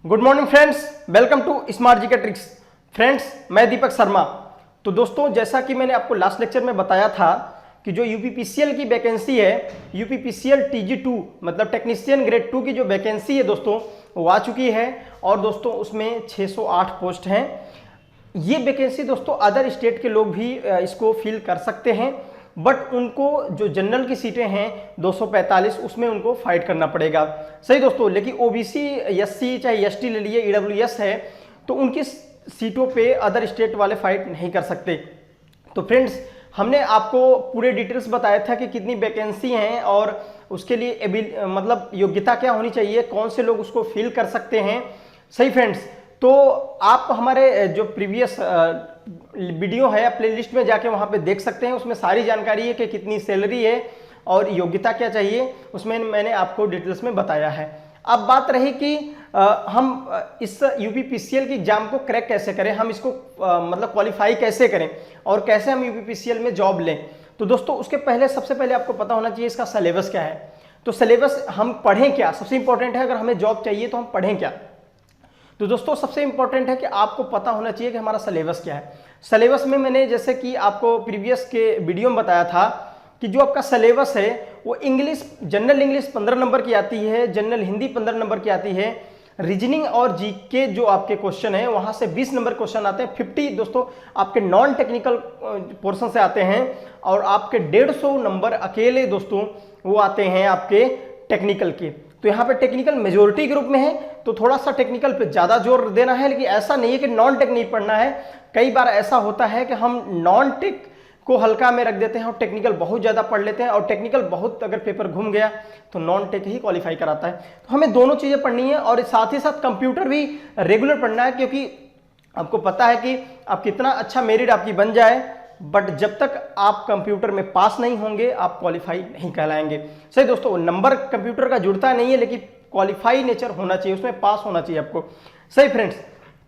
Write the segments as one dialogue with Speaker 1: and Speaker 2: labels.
Speaker 1: Good morning friends, welcome to smart GK tricks. Friends, मैं दीपक शर्मा। तो दोस्तों, जैसा कि मैंने आपको लास्ट लेक्चर में बताया था कि जो यूपीपीसीएल की वैकेंसी है, यूपीपीसीएल TG2 मतलब टेक्नीशियन ग्रेड 2 की जो वैकेंसी है दोस्तों, वो आ चुकी है। और दोस्तों उसमें 608 पोस्ट हैं। ये वैकेंसी दोस्तों अदर स्टेट के लोग भी इसको फिल कर सकते हैं, बट उनको जो जनरल की सीटें हैं 245, उसमें उनको फाइट करना पड़ेगा। सही दोस्तों, लेकिन ओबीसी, एससी चाहे एसटी ले लिए, ईडब्ल्यूएस है, तो उनकी सीटों पे अदर स्टेट वाले फाइट नहीं कर सकते। तो फ्रेंड्स, हमने आपको पूरे डिटेल्स बताया था कि कितनी वैकेंसी हैं और उसके लिए मतलब योग्यता क्या होनी चाहिए, कौन से लोग उसको फिल कर सकते हैं। सही फ्रेंड्स, तो आप हमारे जो प्रीवियस वीडियो है प्लेलिस्ट में जाके वहां पे देख सकते हैं। उसमें सारी जानकारी है कि कितनी सैलरी है और योग्यता क्या चाहिए, उसमें मैंने आपको डिटेल्स में बताया है। अब बात रही कि हम इस यूपीपीसीएल की एग्जाम को क्रैक कैसे करें, हम इसको मतलब क्वालिफाई कैसे करें और कैसे हम यूपीपीसीएल में जॉब लें। तो दोस्तों, उसके पहले सबसे पहले आपको पता होना चाहिए इसका सिलेबस क्या है। तो सिलेबस हम पढ़ें क्या, सबसे इंपॉर्टेंट है। अगर हमें जॉब चाहिए तो हम पढ़ें क्या। तो दोस्तों, सबसे इंपॉर्टेंट है कि आपको पता होना चाहिए कि हमारा सिलेबस क्या है। सिलेबस में मैंने जैसे कि आपको प्रीवियस के वीडियो में बताया था कि जो आपका सिलेबस है वो इंग्लिश, जनरल इंग्लिश 15 नंबर की आती है, जनरल हिंदी 15 नंबर की आती है, रीजनिंग और जीके जो आपके क्वेश्चन है वहां से 20 नंबर क्वेश्चन आते हैं। 50 दोस्तों आपके नॉन टेक्निकल पोर्शन से आते हैं और आपके 150 नंबर अकेले दोस्तों वो आते हैं आपके टेक्निकल के। तो यहाँ पे टेक्निकल मेजोरिटी ग्रुप में है, तो थोड़ा सा टेक्निकल पे ज्यादा जोर देना है, लेकिन ऐसा नहीं है कि नॉन टेक नहीं पढ़ना है। कई बार ऐसा होता है कि हम नॉन टेक को हल्का में रख देते हैं और टेक्निकल बहुत ज्यादा पढ़ लेते हैं, और टेक्निकल बहुत अगर पेपर घूम गया तो नॉन टेक ही क्वालिफाई कराता है। तो हमें दोनों चीजें पढ़नी है और साथ ही साथ कंप्यूटर भी रेगुलर पढ़ना है, क्योंकि आपको पता है कि आप कितना अच्छा मेरिट आपकी बन जाए, बट जब तक आप कंप्यूटर में पास नहीं होंगे आप क्वालिफाई नहीं कहलाएंगे। सही दोस्तों, नंबर कंप्यूटर का जुड़ता नहीं है, लेकिन क्वालिफाई नेचर होना चाहिए, उसमें पास होना चाहिए आपको। सही फ्रेंड्स,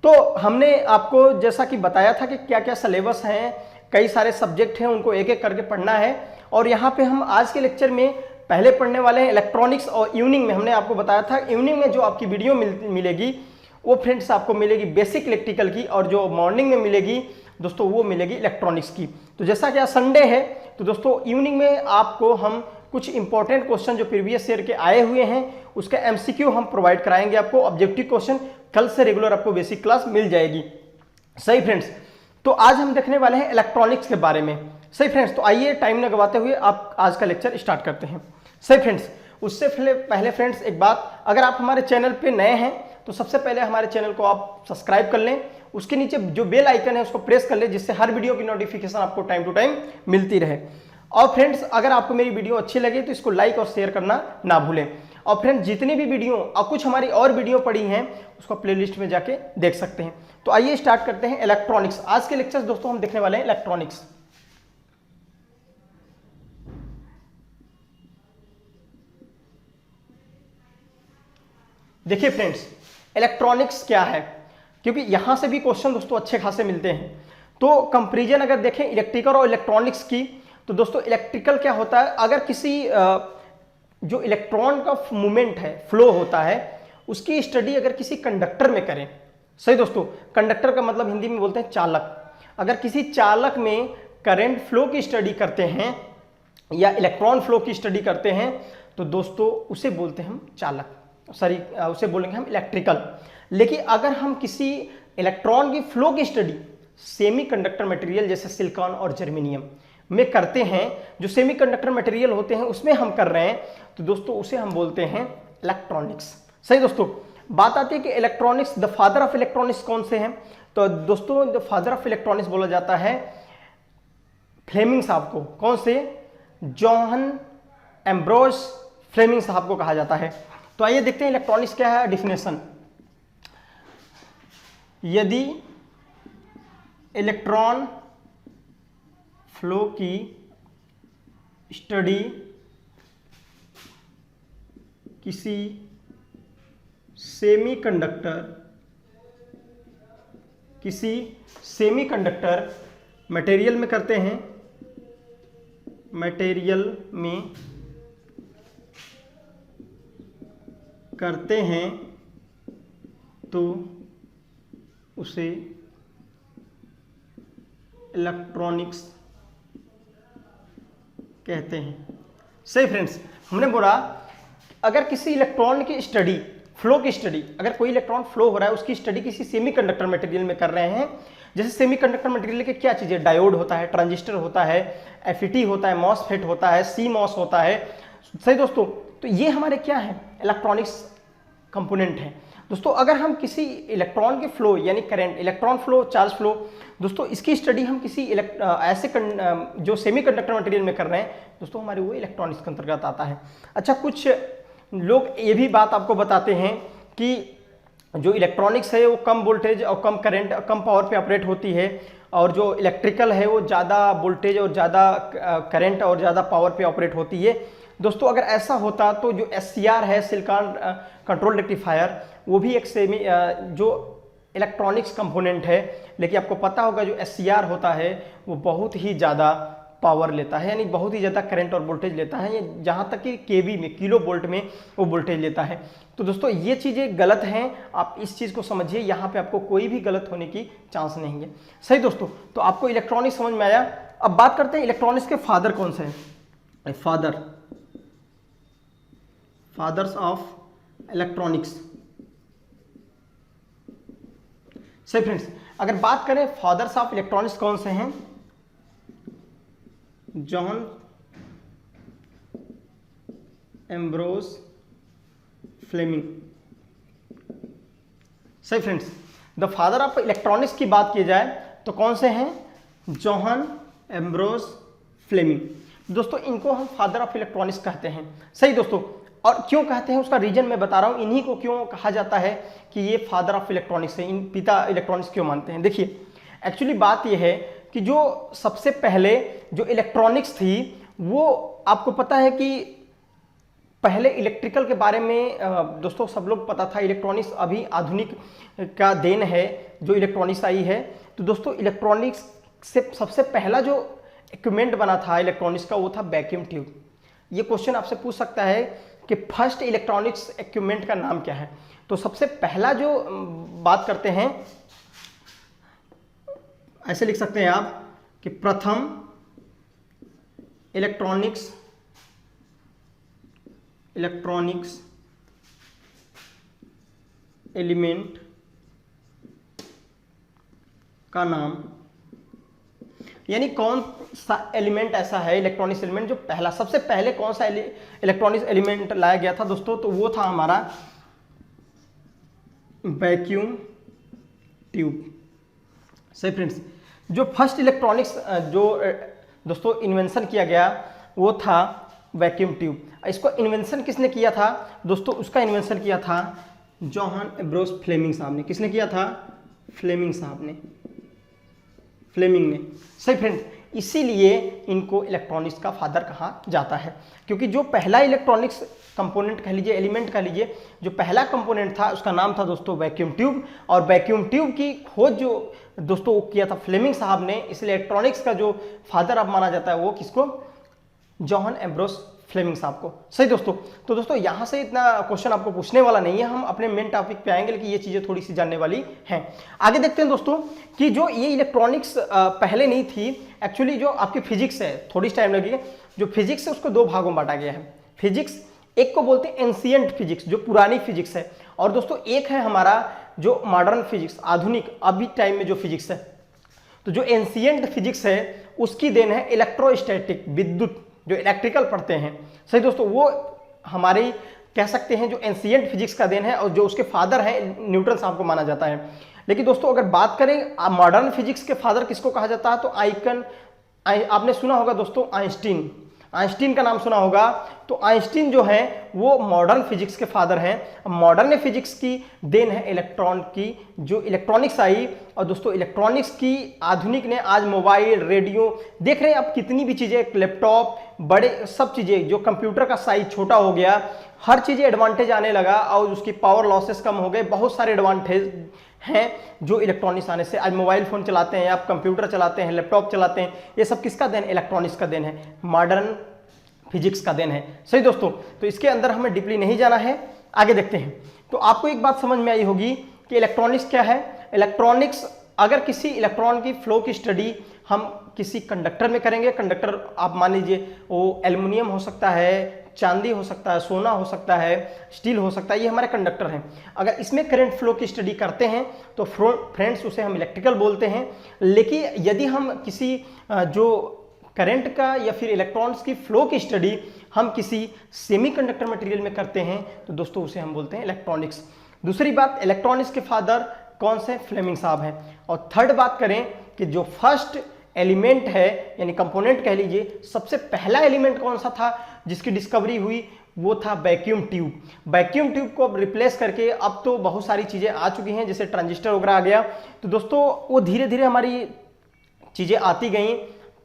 Speaker 1: तो हमने आपको जैसा कि बताया था कि क्या क्या सिलेबस हैं, कई सारे सब्जेक्ट हैं, उनको एक एक करके पढ़ना है। और यहाँ पे हम आज के लेक्चर में पहले पढ़ने वाले हैं इलेक्ट्रॉनिक्स। और इवनिंग में हमने आपको बताया था, इवनिंग में जो आपकी वीडियो मिलेगी वो फ्रेंड्स आपको मिलेगी बेसिक इलेक्ट्रिकल की, और जो मॉर्निंग में मिलेगी दोस्तों वो मिलेगी इलेक्ट्रॉनिक्स की। तो जैसा कि आज संडे है, तो दोस्तों इवनिंग में आपको हम कुछ इंपॉर्टेंट क्वेश्चन जो प्रीवियस ईयर के आए हुए हैं उसका एमसीक्यू हम प्रोवाइड कराएंगे आपको। ऑब्जेक्टिव क्वेश्चन कल से रेगुलर आपको बेसिक क्लास मिल जाएगी। सही फ्रेंड्स, तो आज हम देखने वाले हैं इलेक्ट्रॉनिक्स के बारे में। सही फ्रेंड्स, तो आइए टाइम न गवाते हुए आप आज का लेक्चर स्टार्ट करते हैं। सही फ्रेंड्स, उससे पहले फ्रेंड्स एक बात, अगर आप हमारे चैनल पे नए हैं तो सबसे पहले हमारे चैनल को आप सब्सक्राइब कर लें, उसके नीचे जो बेल आइकन है उसको प्रेस कर लें, जिससे हर वीडियो की नोटिफिकेशन आपको टाइम टू टाइम मिलती रहे। और फ्रेंड्स, अगर आपको मेरी वीडियो अच्छी लगे तो इसको लाइक और शेयर करना ना भूलें। और फ्रेंड्स, जितनी भी वीडियो और कुछ हमारी और वीडियो पड़ी हैं उसको प्लेलिस्ट में जाके देख सकते हैं। तो आइए स्टार्ट करते हैं इलेक्ट्रॉनिक्स। आज के लेक्चर दोस्तों हम देखने वाले हैं इलेक्ट्रॉनिक्स। देखिए फ्रेंड्स, इलेक्ट्रॉनिक्स क्या है, क्योंकि यहां से भी क्वेश्चन दोस्तों अच्छे खासे मिलते हैं। तो कंपैरिजन अगर देखें इलेक्ट्रिकल और इलेक्ट्रॉनिक्स की, तो दोस्तों इलेक्ट्रिकल क्या होता है, अगर किसी जो इलेक्ट्रॉन का मूवमेंट है, फ्लो होता है, उसकी स्टडी अगर किसी कंडक्टर में करें। सही दोस्तों, कंडक्टर का मतलब हिंदी में बोलते हैं चालक। अगर किसी चालक में करंट फ्लो की स्टडी करते हैं या इलेक्ट्रॉन फ्लो की स्टडी करते हैं तो दोस्तों उसे बोलते हैं हम चालक, सॉरी उसे बोलेंगे हम इलेक्ट्रिकल। लेकिन अगर हम किसी इलेक्ट्रॉन की फ्लो की स्टडी सेमीकंडक्टर मटेरियल जैसे सिलिकॉन और जर्मेनियम में करते हैं, जो सेमीकंडक्टर मटेरियल होते हैं उसमें हम कर रहे हैं, तो दोस्तों उसे हम बोलते हैं इलेक्ट्रॉनिक्स। सही दोस्तों, बात आती है कि electronics, the father of electronics कौन से हैं। तो दोस्तों द फादर ऑफ इलेक्ट्रॉनिक्स बोला जाता है फ्लेमिंग साहब को। कौन से? जॉन एम्ब्रोस फ्लेमिंग साहब को कहा जाता है। तो आइए देखते हैं इलेक्ट्रॉनिक्स क्या है। डिफिनेशन, यदि इलेक्ट्रॉन फ्लो की स्टडी किसी सेमीकंडक्टर मटेरियल में करते हैं, तो उसे इलेक्ट्रॉनिक्स कहते हैं। सही फ्रेंड्स, हमने बोला अगर किसी इलेक्ट्रॉन की स्टडी, फ्लो की स्टडी, अगर कोई इलेक्ट्रॉन फ्लो हो रहा है उसकी स्टडी किसी सेमीकंडक्टर मटेरियल में कर रहे हैं, जैसे सेमीकंडक्टर मटेरियल के क्या चीजें, डायोड होता है, ट्रांजिस्टर होता है, एफईटी होता है, मॉसफेट होता है, सीमॉस होता है। सही दोस्तों, तो ये हमारे क्या है, इलेक्ट्रॉनिक्स कंपोनेंट है। दोस्तों अगर हम किसी इलेक्ट्रॉन के फ्लो यानी current, electron flow, charge flow, दोस्तों इसकी स्टडी हम किसी ऐसे जो सेमीकंडक्टर मटेरियल में कर रहे हैं, दोस्तों हमारे वो इलेक्ट्रॉनिक्स के अंतर्गत आता है। अच्छा, कुछ लोग ये भी बात आपको बताते हैं कि जो इलेक्ट्रॉनिक्स है वो कम वोल्टेज और कम करंट, कम पावर पे ऑपरेट होती है, और जो इलेक्ट्रिकल है वो ज़्यादा वोल्टेज और ज़्यादा करंट और ज़्यादा पावर पे ऑपरेट होती है। दोस्तों अगर ऐसा होता तो जो SCR है, सिलिकॉन कंट्रोल रेक्टिफायर, वो भी एक जो इलेक्ट्रॉनिक्स कंपोनेंट है, लेकिन आपको पता होगा जो SCR होता है वो बहुत ही ज़्यादा पावर लेता है, यानी बहुत ही ज़्यादा करंट और वोल्टेज लेता है, ये जहाँ तक कि केवी में, किलो वोल्ट में वो वोल्टेज लेता है। तो दोस्तों ये चीज़ें गलत हैं, आप इस चीज़ को समझिए, यहाँ पे आपको कोई भी गलत होने की चांस नहीं है। सही दोस्तों, तो आपको इलेक्ट्रॉनिक्स समझ में आया। अब बात करते हैं इलेक्ट्रॉनिक्स के फादर कौन से हैं। Fathers of electronics. सही फ्रेंड्स, अगर बात करें फादर्स ऑफ इलेक्ट्रॉनिक्स कौन से हैं, जॉन एम्ब्रोस फ्लेमिंग। सही friends, the father of electronics की बात की जाए तो कौन से हैं, जॉन एम्ब्रोस फ्लेमिंग। दोस्तों इनको हम फादर ऑफ इलेक्ट्रॉनिक्स कहते हैं। सही दोस्तों, और क्यों कहते हैं उसका रीजन मैं बता रहा हूं, इन्हीं को क्यों कहा जाता है कि ये फादर ऑफ इलेक्ट्रॉनिक्स है, इन पिता इलेक्ट्रॉनिक्स क्यों मानते हैं। देखिए एक्चुअली बात ये है कि जो सबसे पहले जो इलेक्ट्रॉनिक्स थी वो आपको पता है कि पहले इलेक्ट्रिकल के बारे में दोस्तों सब लोग पता था, इलेक्ट्रॉनिक्स अभी आधुनिक का देन है जो इलेक्ट्रॉनिक्स आई है। तो दोस्तों इलेक्ट्रॉनिक्स से सबसे पहला जो इक्विपमेंट बना था इलेक्ट्रॉनिक्स का वो था वैक्यूम ट्यूब। ये क्वेश्चन आपसे पूछ सकता है कि फर्स्ट इलेक्ट्रॉनिक्स इक्विपमेंट का नाम क्या है। तो सबसे पहला जो बात करते हैं, ऐसे लिख सकते हैं आप कि प्रथम इलेक्ट्रॉनिक्स एलिमेंट का नाम, यानी कौन सा एलिमेंट ऐसा है इलेक्ट्रॉनिक्स एलिमेंट जो पहला, सबसे पहले कौन सा इलेक्ट्रॉनिक्स एलिमेंट लाया गया था दोस्तों, तो वो था हमारा वैक्यूम ट्यूब। सही फ्रेंड्स, जो फर्स्ट इलेक्ट्रॉनिक्स जो दोस्तों इन्वेंशन किया गया वो था वैक्यूम ट्यूब। इसको इन्वेंशन किसने किया था दोस्तों, उसका इन्वेंशन किया था जॉन एम्ब्रोस फ्लेमिंग साहब ने। किसने किया था, फ्लेमिंग ने। सही फ्रेंड्स, इसीलिए इनको इलेक्ट्रॉनिक्स का फादर कहा जाता है, क्योंकि जो पहला इलेक्ट्रॉनिक्स कंपोनेंट कह लीजिए, एलिमेंट कह लीजिए, जो पहला कंपोनेंट था उसका नाम था दोस्तों वैक्यूम ट्यूब। और वैक्यूम ट्यूब की खोज जो दोस्तों किया था फ्लेमिंग साहब ने, इसलिए इलेक्ट्रॉनिक्स का जो फादर अब माना जाता है वो किसको, जॉन एम्ब्रोस फ्लेमिंग साहब को। सही दोस्तों, तो दोस्तों यहाँ से इतना क्वेश्चन आपको पूछने वाला नहीं है, हम अपने मेन टॉपिक पे आएंगे, लेकिन ये चीजें थोड़ी सी जानने वाली हैं। आगे देखते हैं दोस्तों कि जो ये इलेक्ट्रॉनिक्स पहले नहीं थी, एक्चुअली जो आपकी फिजिक्स है, थोड़ी टाइम लगेगी, जो फिजिक्स है उसको दो भागों में बांटा गया है। फिजिक्स एक को बोलते हैं एंशिएंट फिजिक्स, जो पुरानी फिजिक्स है, और दोस्तों एक है हमारा जो मॉडर्न फिजिक्स, आधुनिक अभी टाइम में जो फिजिक्स है। तो जो एंशिएंट फिजिक्स है उसकी देन है इलेक्ट्रोस्टैटिक, विद्युत, जो इलेक्ट्रिकल पढ़ते हैं। सही दोस्तों, वो हमारी कह सकते हैं जो एंशिएंट फिजिक्स का देन है, और जो उसके फादर हैं न्यूटन साहब को माना जाता है। लेकिन दोस्तों अगर बात करें मॉडर्न फिजिक्स के फादर किसको कहा जाता है, तो आपने सुना होगा दोस्तों आइंस्टीन का नाम सुना होगा। तो आइंस्टीन जो है वो मॉडर्न फिजिक्स के फादर हैं। मॉडर्न फिजिक्स की देन है इलेक्ट्रॉन की, जो इलेक्ट्रॉनिक्स आई। और दोस्तों इलेक्ट्रॉनिक्स की आधुनिक ने आज मोबाइल, रेडियो देख रहे हैं आप, कितनी भी चीज़ें, लैपटॉप, बड़े सब चीज़ें, जो कंप्यूटर का साइज छोटा हो गया, हर चीज़ें एडवांटेज आने लगा, और उसकी पावर लॉसेस कम हो गए, बहुत सारे एडवांटेज हैं जो इलेक्ट्रॉनिक्स आने से। आज मोबाइल फ़ोन चलाते हैं आप, कंप्यूटर चलाते हैं, लैपटॉप चलाते हैं, ये सब किसका देन, इलेक्ट्रॉनिक्स का देन है, मॉडर्न फिजिक्स का देन है। सही दोस्तों, तो इसके अंदर हमें डीपली नहीं जाना है, आगे देखते हैं। तो आपको एक बात समझ में आई होगी कि कि इलेक्ट्रॉनिक्स क्या है। इलेक्ट्रॉनिक्स, अगर किसी इलेक्ट्रॉन की फ्लो की स्टडी हम किसी कंडक्टर में करेंगे, कंडक्टर आप मान लीजिए वो एल्युमिनियम हो सकता है, चांदी हो सकता है, सोना हो सकता है, स्टील हो सकता है, ये हमारे कंडक्टर हैं। अगर इसमें करंट फ्लो की स्टडी करते हैं तो फ्रेंड्स उसे हम इलेक्ट्रिकल बोलते हैं। लेकिन यदि हम किसी जो करंट का या फिर इलेक्ट्रॉन्स की फ्लो की स्टडी हम किसी सेमीकंडक्टर मटेरियल में करते हैं तो दोस्तों उसे हम बोलते हैं इलेक्ट्रॉनिक्स। दूसरी बात, इलेक्ट्रॉनिक्स के फादर कौन से, फ्लेमिंग साहब हैं। और थर्ड बात करें कि जो फर्स्ट एलिमेंट है यानी कंपोनेंट कह लीजिए, सबसे पहला एलिमेंट कौन सा था जिसकी डिस्कवरी हुई, वो था वैक्यूम ट्यूब। वैक्यूम ट्यूब को अब रिप्लेस करके अब तो बहुत सारी चीजें आ चुकी हैं, जैसे ट्रांजिस्टर वगैरह आ गया। तो दोस्तों वो धीरे धीरे हमारी चीजें आती गई,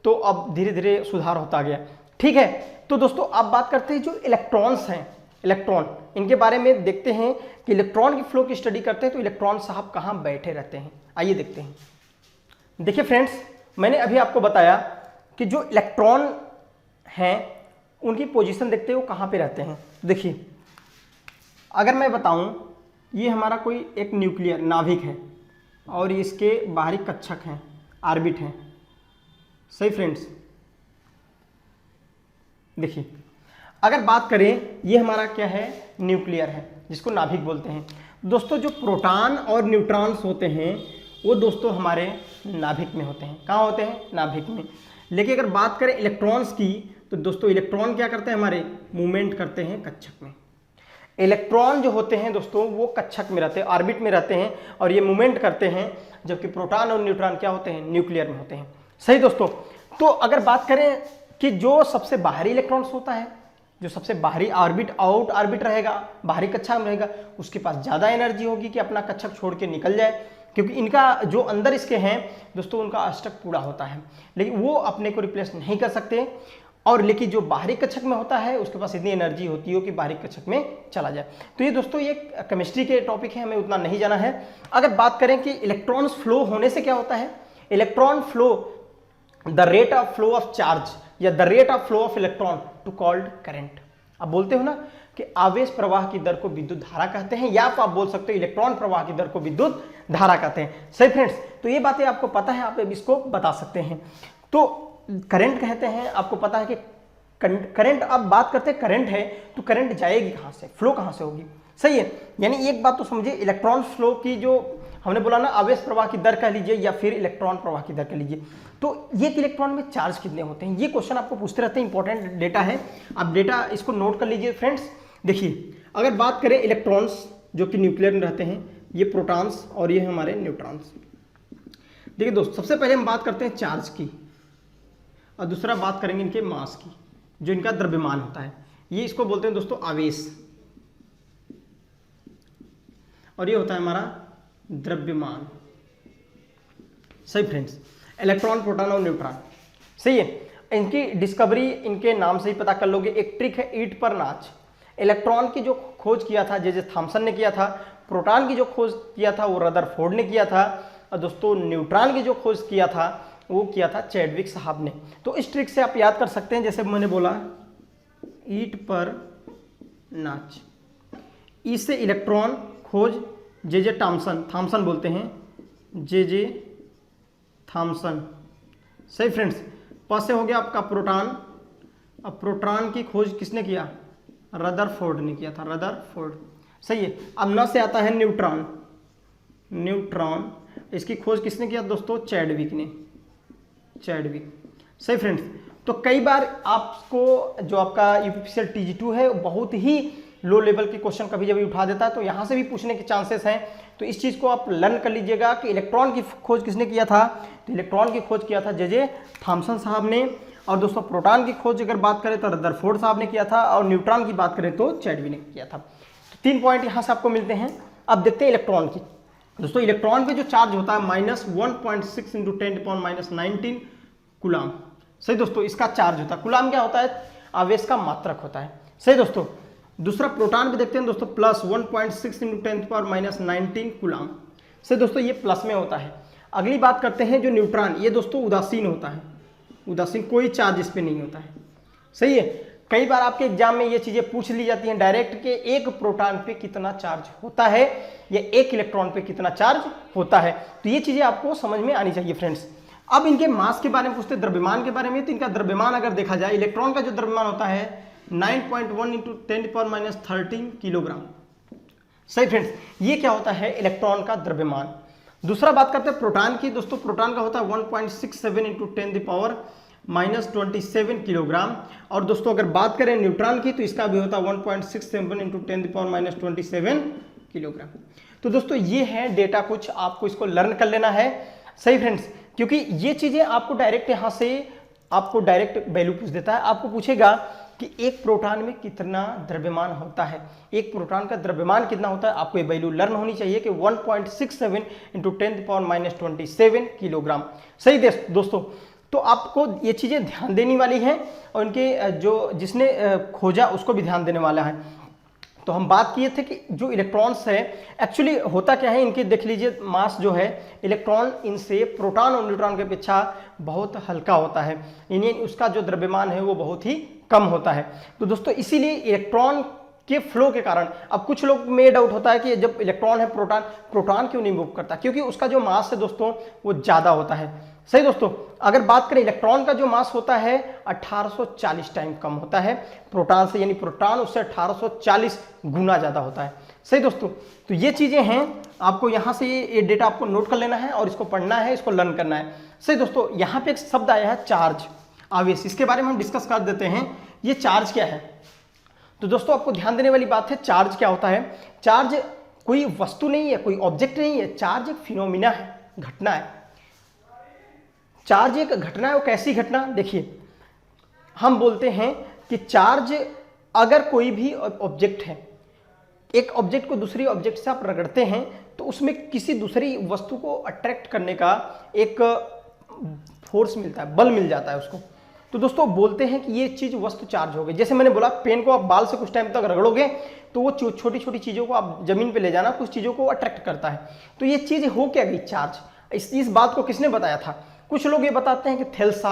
Speaker 1: तो अब धीरे धीरे सुधार होता गया। ठीक है, तो दोस्तों अब बात करते हैं जो इलेक्ट्रॉन्स हैं, इलेक्ट्रॉन, इनके बारे में देखते हैं कि इलेक्ट्रॉन की फ्लो की स्टडी करते हैं तो इलेक्ट्रॉन साहब कहाँ बैठे रहते हैं। आइए देखते हैं। देखिए फ्रेंड्स, मैंने अभी आपको बताया कि जो इलेक्ट्रॉन हैं उनकी पोजीशन देखते हो कहाँ पे रहते हैं। देखिए, अगर मैं बताऊं ये हमारा कोई एक न्यूक्लियर नाभिक है और इसके बाहरी कक्षक हैं, ऑर्बिट हैं। सही फ्रेंड्स, देखिए अगर बात करें ये हमारा क्या है, न्यूक्लियर है जिसको नाभिक बोलते हैं। दोस्तों जो प्रोटॉन और न्यूट्रॉन्स होते हैं वो दोस्तों हमारे नाभिक में होते हैं। कहाँ होते हैं, नाभिक में। लेकिन अगर बात करें इलेक्ट्रॉन्स की तो दोस्तों इलेक्ट्रॉन क्या करते हैं, हमारे मूवमेंट करते हैं कक्षक में। इलेक्ट्रॉन जो होते हैं दोस्तों वो कक्षक में रहते हैं, ऑर्बिट में रहते हैं और ये मूवमेंट करते हैं, जबकि प्रोटॉन और न्यूट्रॉन क्या होते हैं, न्यूक्लियर में होते हैं। सही दोस्तों, तो अगर बात करें कि जो सबसे बाहरी इलेक्ट्रॉन्स होता है, जो सबसे बाहरी ऑर्बिट, आउट ऑर्बिट रहेगा, बाहरी कक्षा में रहेगा, उसके पास ज़्यादा एनर्जी होगी कि अपना कक्षक छोड़ के निकल जाए, क्योंकि इनका जो अंदर इसके हैं दोस्तों उनका अष्टक पूरा होता है, लेकिन वो अपने को रिप्लेस नहीं कर सकते। और लेकिन जो बाहरी कक्षक में होता है उसके पास इतनी एनर्जी होती हो कि बाहरी कक्षक में चला जाए। तो ये दोस्तों ये केमिस्ट्री के टॉपिक है, हमें उतना नहीं जाना है। अगर बात करें कि इलेक्ट्रॉन्स फ्लो होने से क्या होता है, electron flow, the rate of flow of charge या the rate of flow of electron to called current. आप बोलते हो ना कि आवेश प्रवाह की दर को विद्युत धारा कहते हैं, या आप बोल सकते हो इलेक्ट्रॉन प्रवाह की दर को विद्युत धारा कहते हैं। सही फ्रेंड्स, तो ये बातें आपको पता है, आप इसको बता सकते हैं। तो करंट कहते हैं, आपको पता है कि करंट, अब बात करते हैं करंट है तो करंट जाएगी कहाँ से, फ्लो कहाँ से होगी। सही है, यानी एक बात तो समझिए, इलेक्ट्रॉन फ्लो की जो हमने बोला ना, आवेश प्रवाह की दर कह लीजिए या फिर इलेक्ट्रॉन प्रवाह की दर कह लीजिए, तो ये इलेक्ट्रॉन में चार्ज कितने होते हैं, ये क्वेश्चन आपको पूछते रहते हैं, इंपॉर्टेंट डेटा है, आप डेटा इसको नोट कर लीजिए फ्रेंड्स। देखिए अगर बात करें इलेक्ट्रॉन्स जो कि न्यूक्लियर में रहते हैं, ये प्रोटॉन्स और ये हमारे न्यूट्रॉन्स। देखिए दोस्त, सबसे पहले हम बात करते हैं चार्ज की और दूसरा बात करेंगे इनके मास की, जो इनका द्रव्यमान होता है। ये इसको बोलते हैं दोस्तों आवेश, और ये होता है हमारा द्रव्यमान। सही फ्रेंड्स, इलेक्ट्रॉन, प्रोटॉन और न्यूट्रॉन। सही है, इनकी डिस्कवरी इनके नाम से ही पता कर लोगे। एक ट्रिक है ईंट पर नाच। इलेक्ट्रॉन की जो खोज किया था जे थॉमसन ने किया था, प्रोटॉन की जो खोज किया था वो रदरफोर्ड ने किया था, और दोस्तों न्यूट्रॉन की जो खोज किया था वो किया था चैडविक साहब ने। तो इस ट्रिक से आप याद कर सकते हैं, जैसे मैंने बोला ईंट पर नाच, इससे इलेक्ट्रॉन खोज जे थॉमसन, थॉमसन बोलते हैं, जे थॉमसन। सही फ्रेंड्स, पास से हो गया आपका प्रोटॉन। अब प्रोटॉन की खोज किसने किया, रदरफोर्ड ने किया था, रदरफोर्ड। सही है, अब न से आता है न्यूट्रॉन, न्यूट्रॉन, इसकी खोज किसने किया दोस्तों, चैडविक ने, चैडविक। सही फ्रेंड्स, तो कई बार आपको जो आपका यूपीपीसीएल TG2 है बहुत ही लो लेवल के क्वेश्चन कभी जब उठा देता है, तो यहाँ से भी पूछने के चांसेस हैं। तो इस चीज़ को आप लर्न कर लीजिएगा कि इलेक्ट्रॉन की खोज किसने किया था, तो इलेक्ट्रॉन की खोज किया था जे थॉमसन साहब ने, और दोस्तों प्रोटॉन की खोज अगर बात करें तो रदरफोर्ड साहब ने किया था, और न्यूट्रॉन की बात करें तो चैडविक ने किया था। तो 3 पॉइंट यहाँ से आपको मिलते हैं। अब देखते हैं इलेक्ट्रॉन की। दोस्तों इलेक्ट्रॉन पे जो चार्ज होता है -1.6 × 10⁻19 कूलाम। सही दोस्तों, इसका चार्ज होता है। कूलाम क्या होता है, आवेश का मात्रक होता है। सही दोस्तों, दूसरा प्रोटॉन पे देखते हैं दोस्तों, +1.6 × 10⁻19 कूलाम। सही दोस्तों, ये प्लस में होता है। अगली बात करते हैं जो न्यूट्रॉन, ये दोस्तों उदासीन होता है, उदासीन, कोई चार्ज इस पर नहीं होता है। सही है, कई बार आपके एग्जाम में ये चीजें पूछ ली जाती हैं डायरेक्ट कि एक प्रोटॉन पे कितना चार्ज होता है या एक इलेक्ट्रॉन पे कितना चार्ज होता है। तो ये चीजें आपको समझ में आनी चाहिए फ्रेंड्स। अब इनके मास के बारे में पूछते हैं, द्रव्यमान के बारे में। तो इनका द्रव्यमान अगर देखा जाए, इलेक्ट्रॉन का जो द्रव्यमान होता है 9.1 × 10⁻13 किलोग्राम। सही फ्रेंड्स, ये क्या होता है इलेक्ट्रॉन का द्रव्यमान। दूसरा बात करते हैं प्रोटॉन की। दोस्तों प्रोटॉन का होता है 1.67 × 10⁻27 किलोग्राम। और दोस्तों अगर बात करें न्यूट्रॉन की तो इसका भी होता है 1.67 × 10⁻27 किलोग्राम। तो दोस्तों ये है डेटा, कुछ आपको इसको लर्न कर लेना है। सही फ्रेंड्स, क्योंकि ये चीजें आपको डायरेक्ट यहाँ से आपको डायरेक्ट वैल्यू पूछ देता है। आपको पूछेगा कि एक प्रोटॉन में कितना द्रव्यमान होता है, एक प्रोटॉन का द्रव्यमान कितना होता है, आपको ये वैल्यू लर्न होनी चाहिए कि 1.67 × 10⁻27 किलोग्राम। सही दोस्तों, तो आपको ये चीजें ध्यान देने वाली हैं और इनके जो जिसने खोजा उसको भी ध्यान देने वाला है। तो हम बात किए थे कि जो इलेक्ट्रॉन्स है एक्चुअली होता क्या है, इनके देख लीजिए मास जो है, इलेक्ट्रॉन इनसे प्रोटॉन और न्यूट्रॉन के अपेक्षा बहुत हल्का होता है, यानी उसका जो द्रव्यमान है वो बहुत ही कम होता है। तो दोस्तों इसीलिए इलेक्ट्रॉन के फ्लो के कारण, अब कुछ लोग में डाउट होता है कि जब इलेक्ट्रॉन है प्रोटॉन क्यों नहीं मूव करता, क्योंकि उसका जो मास है दोस्तों वो ज्यादा होता है। सही दोस्तों, अगर बात करें इलेक्ट्रॉन का जो मास होता है 1840 टाइम कम होता है प्रोटॉन से, यानी प्रोटॉन उससे 1840 गुना ज्यादा होता है। सही दोस्तों, तो ये चीजें हैं, आपको यहां से ये डेटा आपको नोट कर लेना है और इसको पढ़ना है, इसको लर्न करना है। सही दोस्तों, यहां पे एक शब्द आया है चार्ज, आवेश। इसके बारे में हम डिस्कस कर देते हैं। ये चार्ज क्या है? तो दोस्तों आपको ध्यान देने वाली बात है, चार्ज क्या होता है। चार्ज कोई वस्तु नहीं है, कोई ऑब्जेक्ट नहीं है, चार्ज एक फिनोमिना है, घटना है। चार्ज एक घटना है। वो कैसी घटना? देखिए, हम बोलते हैं कि चार्ज, अगर कोई भी ऑब्जेक्ट है, एक ऑब्जेक्ट को दूसरी ऑब्जेक्ट से आप रगड़ते हैं तो उसमें किसी दूसरी वस्तु को अट्रैक्ट करने का एक फोर्स मिलता है, बल मिल जाता है उसको। तो दोस्तों बोलते हैं कि ये चीज वस्तु चार्ज हो गई। जैसे मैंने बोला, पेन को आप बाल से कुछ टाइम तक रगड़ोगे तो वो छोटी छोटी चीजों को आप जमीन पे ले जाना, कुछ चीजों को अट्रैक्ट करता है। तो ये चीज हो क्या गई? चार्ज। इस बात को किसने बताया था? कुछ लोग ये बताते हैं कि थेल्स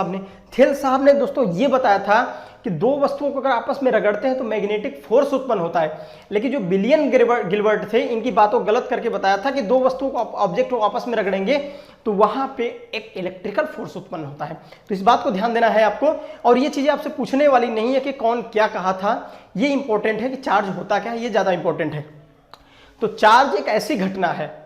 Speaker 1: साहब ने दोस्तों ये बताया था कि दो वस्तुओं को अगर आपस में रगड़ते हैं तो मैग्नेटिक फोर्स उत्पन्न होता है। लेकिन जो विलियम गिलबर्ट थे, इनकी बातों गलत करके बताया था कि दो वस्तुओं को ऑब्जेक्ट को आपस में रगड़ेंगे तो वहां पे एक इलेक्ट्रिकल फोर्स उत्पन्न होता है। तो इस बात को ध्यान देना है आपको। और ये चीजें आपसे पूछने वाली नहीं है कि कौन क्या कहा था, ये इंपॉर्टेंट है कि चार्ज होता क्या है, ये ज्यादा इंपॉर्टेंट है। तो चार्ज एक ऐसी घटना है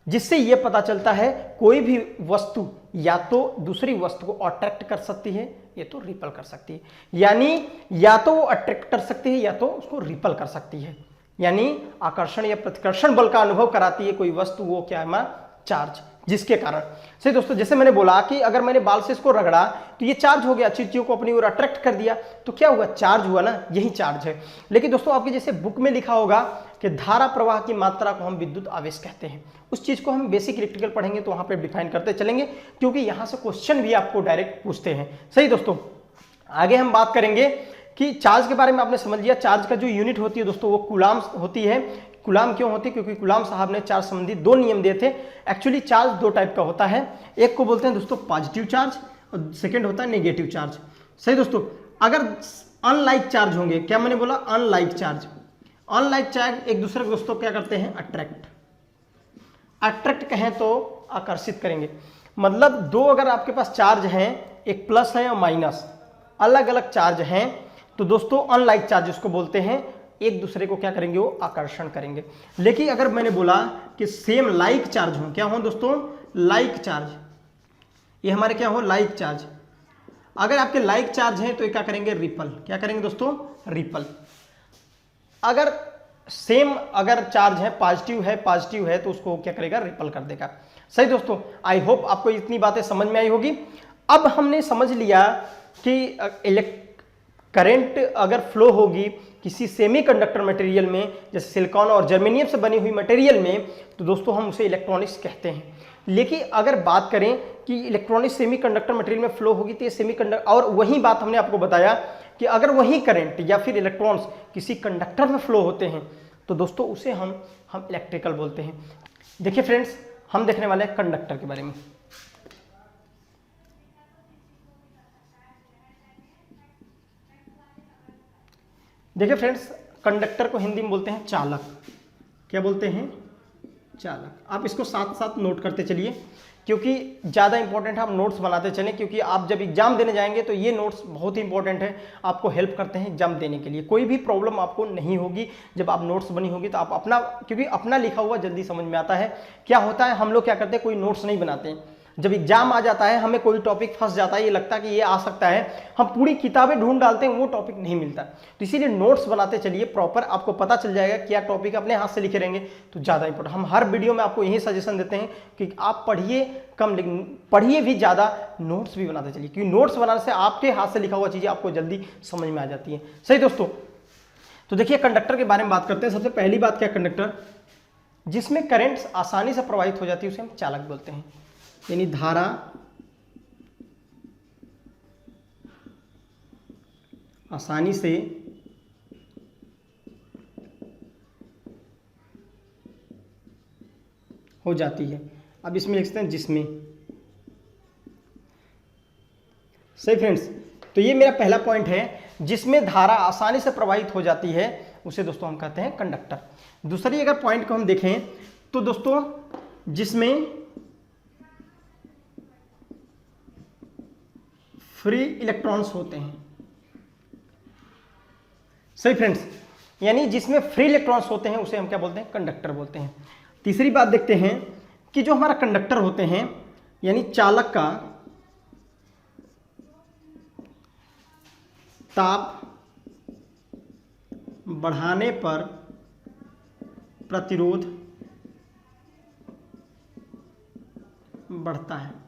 Speaker 1: जिससे यह पता चलता है कोई भी वस्तु या तो दूसरी वस्तु को अट्रैक्ट कर सकती है या तो रिपल कर सकती है। यानी या तो वो अट्रैक्ट कर सकती है या तो उसको रिपल कर सकती है, यानी आकर्षण या प्रतिकर्षण बल का अनुभव कराती है कोई वस्तु, वो क्या है? चार्ज। जिसके कारण, सही दोस्तों, जैसे मैंने बोला कि अगर मैंने बाल से इसको रगड़ा तो ये चार्ज हो गया, चीजों को अपनी ओर अट्रैक्ट कर दिया, तो क्या हुआ? चार्ज हुआ ना, यही चार्ज है। लेकिन दोस्तों आपके जैसे बुक में लिखा होगा कि धारा प्रवाह की मात्रा को हम विद्युत आवेश कहते हैं, उस चीज को हम बेसिक इलेक्ट्रिकल पढ़ेंगे तो वहां पे डिफाइन करते चलेंगे, क्योंकि यहां से क्वेश्चन भी आपको डायरेक्ट पूछते हैं। सही दोस्तों, आगे हम बात करेंगे कि चार्ज के बारे में आपने समझ लिया। चार्ज का जो यूनिट होती है दोस्तों वो कूलाम होती है। कूलाम क्यों होती है? क्योंकि कूलाम साहब ने चार्ज संबंधी दो नियम दिए थे। एक्चुअली चार्ज दो टाइप का होता है, एक को बोलते हैं दोस्तों पॉजिटिव चार्ज और सेकंड होता है नेगेटिव चार्ज। सही दोस्तों, अगर अनलाइक चार्ज होंगे, क्या मैंने बोला? Unlike charge. अनलाइक चार्ज एक दूसरे को दोस्तों क्या करते हैं? अट्रैक्ट कहें तो आकर्षित करेंगे। मतलब दो अगर आपके पास चार्ज हैं, एक प्लस है और माइनस, अलग अलग चार्ज हैं, तो दोस्तों अनलाइक चार्ज उसको बोलते हैं, एक दूसरे को क्या करेंगे? वो आकर्षण करेंगे। लेकिन अगर मैंने बोला कि सेम लाइक चार्ज हो, क्या हो दोस्तों? Like charge. ये हमारे क्या हो? Like charge. अगर आपके लाइक चार्ज हैं तो ये क्या करेंगे? रिपल। क्या करेंगे दोस्तों? रिपल। अगर सेम अगर चार्ज है, पॉजिटिव है तो उसको क्या करेगा? रिपल कर देगा। सही दोस्तों, आई होप आपको इतनी बातें समझ में आई होगी। अब हमने समझ लिया कि करंट अगर फ्लो होगी किसी सेमीकंडक्टर मटेरियल में, जैसे सिलिकॉन और जर्मेनियम से बनी हुई मटेरियल में, तो दोस्तों हम उसे इलेक्ट्रॉनिक्स कहते हैं। लेकिन अगर बात करें कि इलेक्ट्रॉनिक सेमीकंडक्टर मटेरियल में फ्लो होगी तो ये सेमीकंडक्टर, और वही बात हमने आपको बताया कि अगर वही करंट या फिर इलेक्ट्रॉन्स किसी कंडक्टर में फ्लो होते हैं तो दोस्तों उसे हम इलेक्ट्रिकल बोलते हैं। देखिए फ्रेंड्स, हम देखने वाले हैं कंडक्टर के बारे में। देखिए फ्रेंड्स, कंडक्टर को हिंदी में बोलते हैं चालक। क्या बोलते हैं? चालक। आप इसको साथ साथ नोट करते चलिए, क्योंकि ज़्यादा इंपॉर्टेंट है, आप नोट्स बनाते चलें, क्योंकि आप जब एग्जाम देने जाएंगे तो ये नोट्स बहुत ही इंपॉर्टेंट है, आपको हेल्प करते हैं एग्जाम देने के लिए। कोई भी प्रॉब्लम आपको नहीं होगी जब आप नोट्स बनी होगी तो आप अपना, क्योंकि अपना लिखा हुआ जल्दी समझ में आता है। क्या होता है, हम लोग क्या करते हैं, कोई नोट्स नहीं बनाते हैं, जब एग्जाम आ जाता है हमें कोई टॉपिक फंस जाता है, ये लगता है कि ये आ सकता है, हम पूरी किताबें ढूंढ डालते हैं, वो टॉपिक नहीं मिलता। तो इसीलिए नोट्स बनाते चलिए प्रॉपर, आपको पता चल जाएगा क्या टॉपिक अपने हाथ से लिखे रहेंगे तो ज़्यादा इंपॉर्टेंट। हम हर वीडियो में आपको यही सजेशन देते हैं कि आप पढ़िए कम, पढ़िए भी ज़्यादा, नोट्स भी बनाते चलिए, क्योंकि नोट्स बनाने से आपके हाथ से लिखा हुआ चीज़ें आपको जल्दी समझ में आ जाती है। सही दोस्तों, तो देखिए कंडक्टर के बारे में बात करते हैं। सबसे पहली बात क्या, कंडक्टर जिसमें करंट्स आसानी से प्रवाहित हो जाती है उसे हम चालक बोलते हैं, यानी धारा आसानी से हो जाती है। अब इसमें लिखते हैं जिसमें। सही फ्रेंड्स, तो ये मेरा पहला पॉइंट है, जिसमें धारा आसानी से प्रवाहित हो जाती है उसे दोस्तों हम कहते हैं कंडक्टर। दूसरी अगर पॉइंट को हम देखें तो दोस्तों, जिसमें फ्री इलेक्ट्रॉन्स होते हैं। सही फ्रेंड्स, यानी जिसमें फ्री इलेक्ट्रॉन्स होते हैं उसे हम क्या बोलते हैं, कंडक्टर बोलते हैं। तीसरी बात देखते हैं कि जो हमारा कंडक्टर होते हैं, यानी चालक का ताप बढ़ाने पर प्रतिरोध बढ़ता है।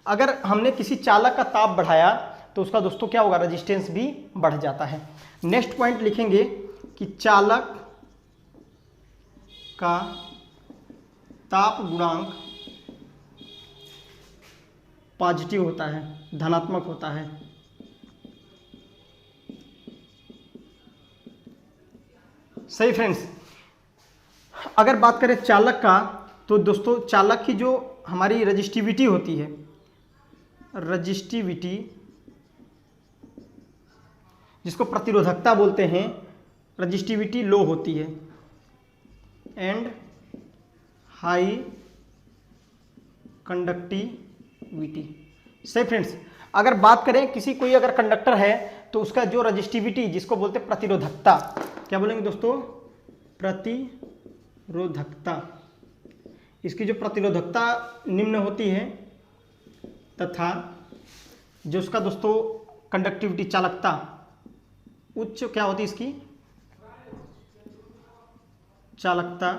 Speaker 1: अगर हमने किसी चालक का ताप बढ़ाया तो उसका दोस्तों क्या होगा, रेजिस्टेंस भी बढ़ जाता है। नेक्स्ट पॉइंट लिखेंगे कि चालक का ताप गुणांक पॉजिटिव होता है, धनात्मक होता है। सही फ्रेंड्स, अगर बात करें चालक का तो दोस्तों चालक की जो हमारी रजिस्टिविटी होती है, रजिस्टिविटी जिसको प्रतिरोधकता बोलते हैं, रजिस्टिविटी लो होती है एंड हाई कंडक्टिविटी। सही फ्रेंड्स, अगर बात करें किसी कोई अगर कंडक्टर है तो उसका जो रजिस्टिविटी जिसको बोलते हैं प्रतिरोधकता, क्या बोलेंगे दोस्तों, प्रतिरोधकता, इसकी जो प्रतिरोधकता निम्न होती है तथा जो उसका दोस्तों कंडक्टिविटी चालकता उच्च क्या होती है, इसकी चालकता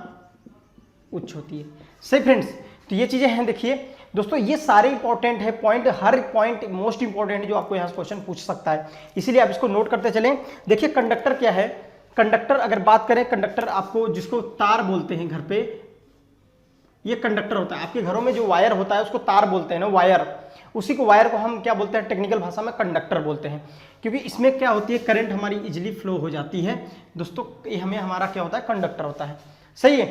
Speaker 1: उच्च होती है। सही फ्रेंड्स, तो ये चीजें हैं। देखिए दोस्तों, ये सारे इंपॉर्टेंट है पॉइंट, हर पॉइंट मोस्ट इंपॉर्टेंट है जो आपको यहाँ से क्वेश्चन पूछ सकता है, इसीलिए आप इसको नोट करते चलें। देखिए कंडक्टर क्या है, कंडक्टर अगर बात करें, कंडक्टर आपको जिसको तार बोलते हैं घर पे, ये कंडक्टर होता है। आपके घरों में जो वायर होता है उसको तार बोलते हैं ना, वायर, उसी को वायर को हम क्या बोलते हैं, टेक्निकल भाषा में कंडक्टर बोलते हैं, क्योंकि इसमें क्या होती है, करंट हमारी इजीली फ्लो हो जाती है दोस्तों। ये हमें हमारा क्या होता है, कंडक्टर होता है। सही है,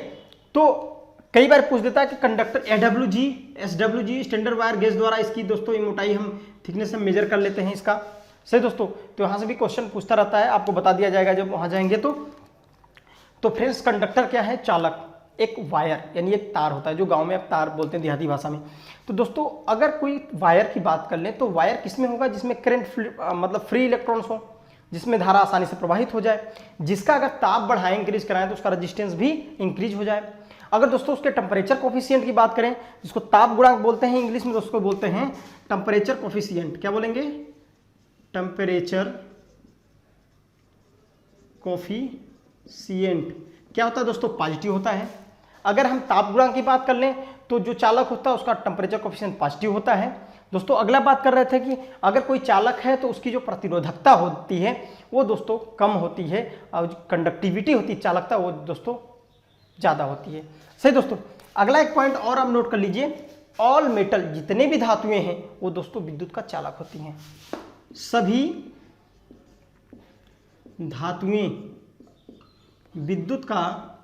Speaker 1: तो कई बार पूछ देता है कि conductor AWG SWG standard wire gauge द्वारा इसकी दोस्तों मोटाई हम थिकनेस से मेजर कर लेते हैं इसका। सही दोस्तों, तो यहाँ से भी क्वेश्चन पूछता रहता है, आपको बता दिया जाएगा जब वहां जाएंगे तो फ्रेंड्स कंडक्टर क्या है, चालक, एक वायर यानी एक तार होता है, जो गांव में आप तार बोलते हैं देहाती भाषा में। तो दोस्तों अगर कोई वायर की बात कर लें तो वायर किसमें होगा, जिसमें करंट मतलब फ्री इलेक्ट्रॉन्स हो, जिसमें धारा आसानी से प्रवाहित हो जाए, जिसका अगर ताप बढ़ाएं, इंक्रीज कराएं तो उसका रेजिस्टेंस भी इंक्रीज हो जाए। अगर दोस्तों उसके टेम्परेचर कोफिशिएंट की बात करें, जिसको ताप गुणांक बोलते हैं इंग्लिश में, दोस्तों बोलते हैं टेम्परेचर कोफिशिएंट। क्या बोलेंगे, टेम्परेचर कोफिशिएंट क्या होता है दोस्तों, पॉजिटिव होता है। अगर हम ताप गुणांक की बात कर लें तो जो चालक होता है उसका टेम्परेचर कोफिशिएंट पॉजिटिव होता है। दोस्तों अगला बात कर रहे थे कि अगर कोई चालक है तो उसकी जो प्रतिरोधकता होती है वो दोस्तों कम होती है, और जो कंडक्टिविटी होती है, चालकता, वो दोस्तों ज़्यादा होती है। सही दोस्तों, अगला एक पॉइंट और आप नोट कर लीजिए, ऑल मेटल, जितने भी धातुएं हैं वो दोस्तों विद्युत का चालक होती हैं। सभी धातुएं विद्युत का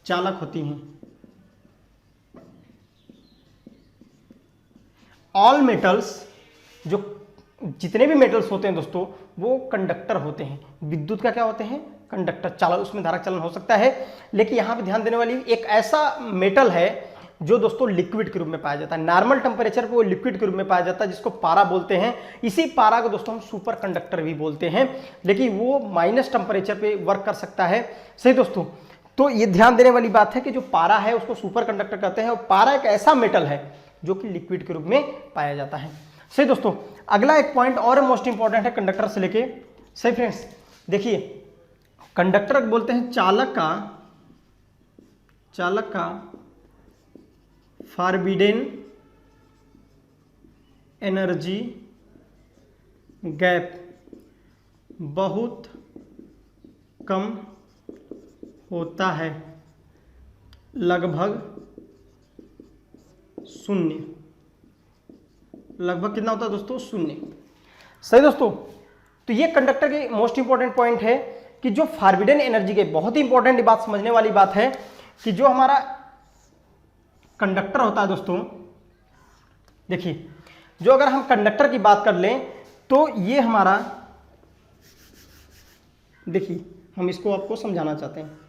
Speaker 1: चालक होती हैं। ऑल मेटल्स, जो जितने भी मेटल्स होते हैं दोस्तों वो कंडक्टर होते हैं। विद्युत का क्या होते हैं? कंडक्टर। चालन, उसमें धारा चलन हो सकता है, लेकिन यहाँ पे ध्यान देने वाली एक ऐसा मेटल है जो दोस्तों लिक्विड के रूप में पाया जाता है। नॉर्मल टेम्परेचर पे वो लिक्विड के रूप में पाया जाता है, जिसको पारा बोलते हैं। इसी पारा को दोस्तों हम सुपर कंडक्टर भी बोलते हैं, लेकिन वो माइनस टेम्परेचर पे वर्क कर सकता है। सही दोस्तों, तो ये ध्यान देने वाली बात है कि जो पारा है उसको सुपर कंडक्टर कहते हैं, और पारा एक ऐसा मेटल है जो कि लिक्विड के रूप में पाया जाता है। सही दोस्तों, अगला एक पॉइंट और मोस्ट इंपॉर्टेंट है कंडक्टर से लेके। सही फ्रेंड्स, देखिए कंडक्टर बोलते हैं चालक का फॉरबिडेन एनर्जी गैप बहुत कम होता है, लगभग शून्य। लगभग कितना होता है दोस्तों? शून्य। सही दोस्तों, तो ये कंडक्टर के मोस्ट इंपॉर्टेंट पॉइंट है कि जो फॉरबिडेन एनर्जी गैप, बहुत ही इंपॉर्टेंट बात समझने वाली बात है कि जो हमारा कंडक्टर होता है दोस्तों, देखिए जो अगर हम कंडक्टर की बात कर लें तो ये हमारा, देखिए हम इसको आपको समझाना चाहते हैं।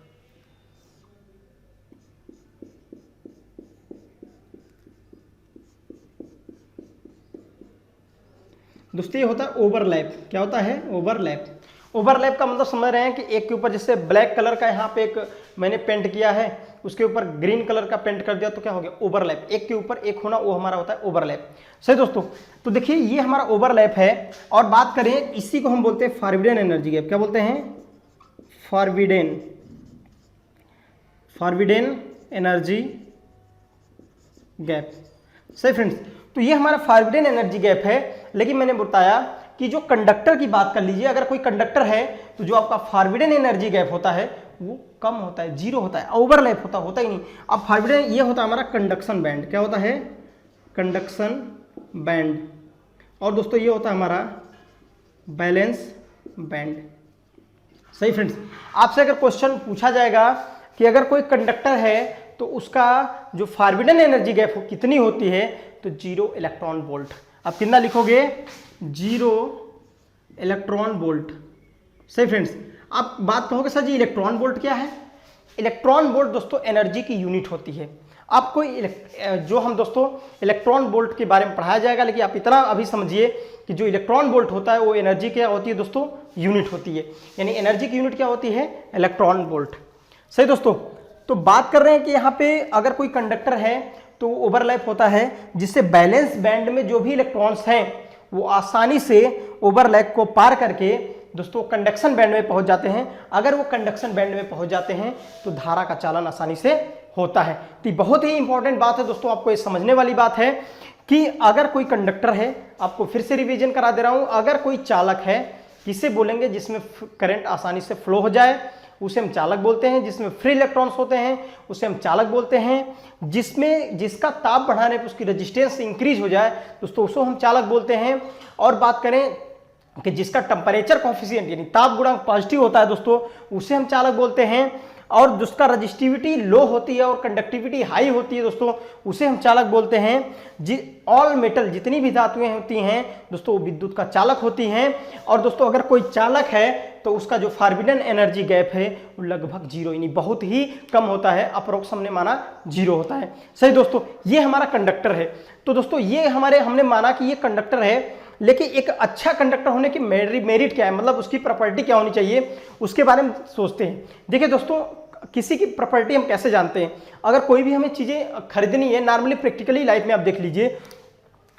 Speaker 1: दोस्तों ये होता है ओवरलैप। क्या होता है? ओवरलैप। ओवरलैप का मतलब समझ रहे हैं कि एक के ऊपर जैसे ब्लैक कलर का यहाँ पे एक मैंने पेंट किया है, उसके ऊपर ग्रीन कलर का पेंट कर दिया, तो क्या हो गया? ओवरलैप। एक के ऊपर एक होना, वो हमारा होता है ओवरलैप। सही दोस्तों, तो देखिए ये हमारा ओवरलैप है। और बात करें, इसी को हम बोलते हैं फॉरबिडेन एनर्जी गैप। क्या बोलते हैं? Forbidden energy gap. सही फ्रेंड्स, तो ये हमारा फॉरबिडेन एनर्जी गैप है। लेकिन मैंने बताया कि जो कंडक्टर की बात कर लीजिए, अगर कोई कंडक्टर है तो जो आपका फॉरबिडेन एनर्जी गैप होता है वो कम होता है, जीरो होता है, ओवरलैप होता ही नहीं। अब फॉरबिडेन ये होता है हमारा कंडक्शन बैंड। क्या होता है? Conduction band. और दोस्तों ये होता है हमारा बैलेंस बैंड। सही फ्रेंड्स, आपसे अगर क्वेश्चन पूछा जाएगा कि अगर कोई कंडक्टर है तो उसका जो फॉरबिडेन एनर्जी गैप कितनी होती है, तो 0 इलेक्ट्रॉन वोल्ट। आप कितना लिखोगे? 0 इलेक्ट्रॉन वोल्ट। सही फ्रेंड्स, आप बात कहोगे सर जी इलेक्ट्रॉन वोल्ट क्या है? इलेक्ट्रॉन वोल्ट दोस्तों एनर्जी की यूनिट होती है। आपको जो हम दोस्तों इलेक्ट्रॉन वोल्ट के बारे में पढ़ाया जाएगा, लेकिन आप इतना अभी समझिए कि जो इलेक्ट्रॉन वोल्ट होता है वो एनर्जी क्या होती है दोस्तों? यूनिट होती है। यानी एनर्जी की यूनिट क्या होती है? Electron volt. सही दोस्तों, तो बात कर रहे हैं कि यहाँ पे अगर कोई कंडक्टर है तो ओवरलैप होता है, जिससे बैलेंस बैंड में जो भी इलेक्ट्रॉन्स हैं वो आसानी से ओवरलैप को पार करके दोस्तों कंडक्शन बैंड में पहुंच जाते हैं। अगर वो कंडक्शन बैंड में पहुंच जाते हैं तो धारा का चालन आसानी से होता है। तो बहुत ही इंपॉर्टेंट बात है दोस्तों, आपको ये समझने वाली बात है कि अगर कोई कंडक्टर है, आपको फिर से रिवीजन करा दे रहा हूं, अगर कोई चालक है, किसे बोलेंगे? जिसमें करंट आसानी से फ्लो हो जाए उसे हम चालक बोलते हैं। जिसमें फ्री इलेक्ट्रॉन्स होते हैं उसे हम चालक बोलते हैं। जिसका ताप बढ़ाने पर उसकी रेजिस्टेंस इंक्रीज हो जाए दोस्तों उसको हम चालक बोलते हैं। और बात करें कि जिसका टेम्परेचर कोफिशिएंट यानी ताप गुणांक पॉजिटिव होता है दोस्तों, उसे हम चालक बोलते हैं। और जिसका रजिस्टिविटी लो होती है और कंडक्टिविटी हाई होती है दोस्तों, उसे हम चालक बोलते हैं। ऑल मेटल जितनी भी धातुएं होती हैं दोस्तों वो विद्युत का चालक होती हैं। और दोस्तों अगर कोई चालक है तो उसका जो फॉरबिडेन एनर्जी गैप है वो लगभग 0 यानी बहुत ही कम होता है, अप्रोक्स हमने माना 0 होता है। सही दोस्तों, ये हमारा कंडक्टर है। तो दोस्तों ये हमने माना कि ये कंडक्टर है, लेकिन एक अच्छा कंडक्टर होने की मेरिट क्या है, मतलब उसकी प्रॉपर्टी क्या होनी चाहिए, उसके बारे में सोचते हैं। देखिए दोस्तों, किसी की प्रॉपर्टी हम कैसे जानते हैं? अगर कोई भी हमें चीज़ें खरीदनी है, नॉर्मली प्रैक्टिकली लाइफ में आप देख लीजिए,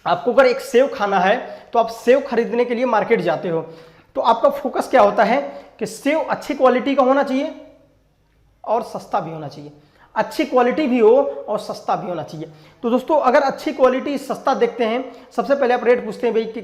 Speaker 1: आपको अगर एक सेव खाना है तो आप सेव खरीदने के लिए मार्केट जाते हो, तो आपका फोकस क्या होता है कि सेव अच्छी क्वालिटी का होना चाहिए और सस्ता भी होना चाहिए। अच्छी क्वालिटी भी हो और सस्ता भी होना चाहिए। तो दोस्तों अगर अच्छी क्वालिटी सस्ता देखते हैं, सबसे पहले आप रेट पूछते हैं भाई कि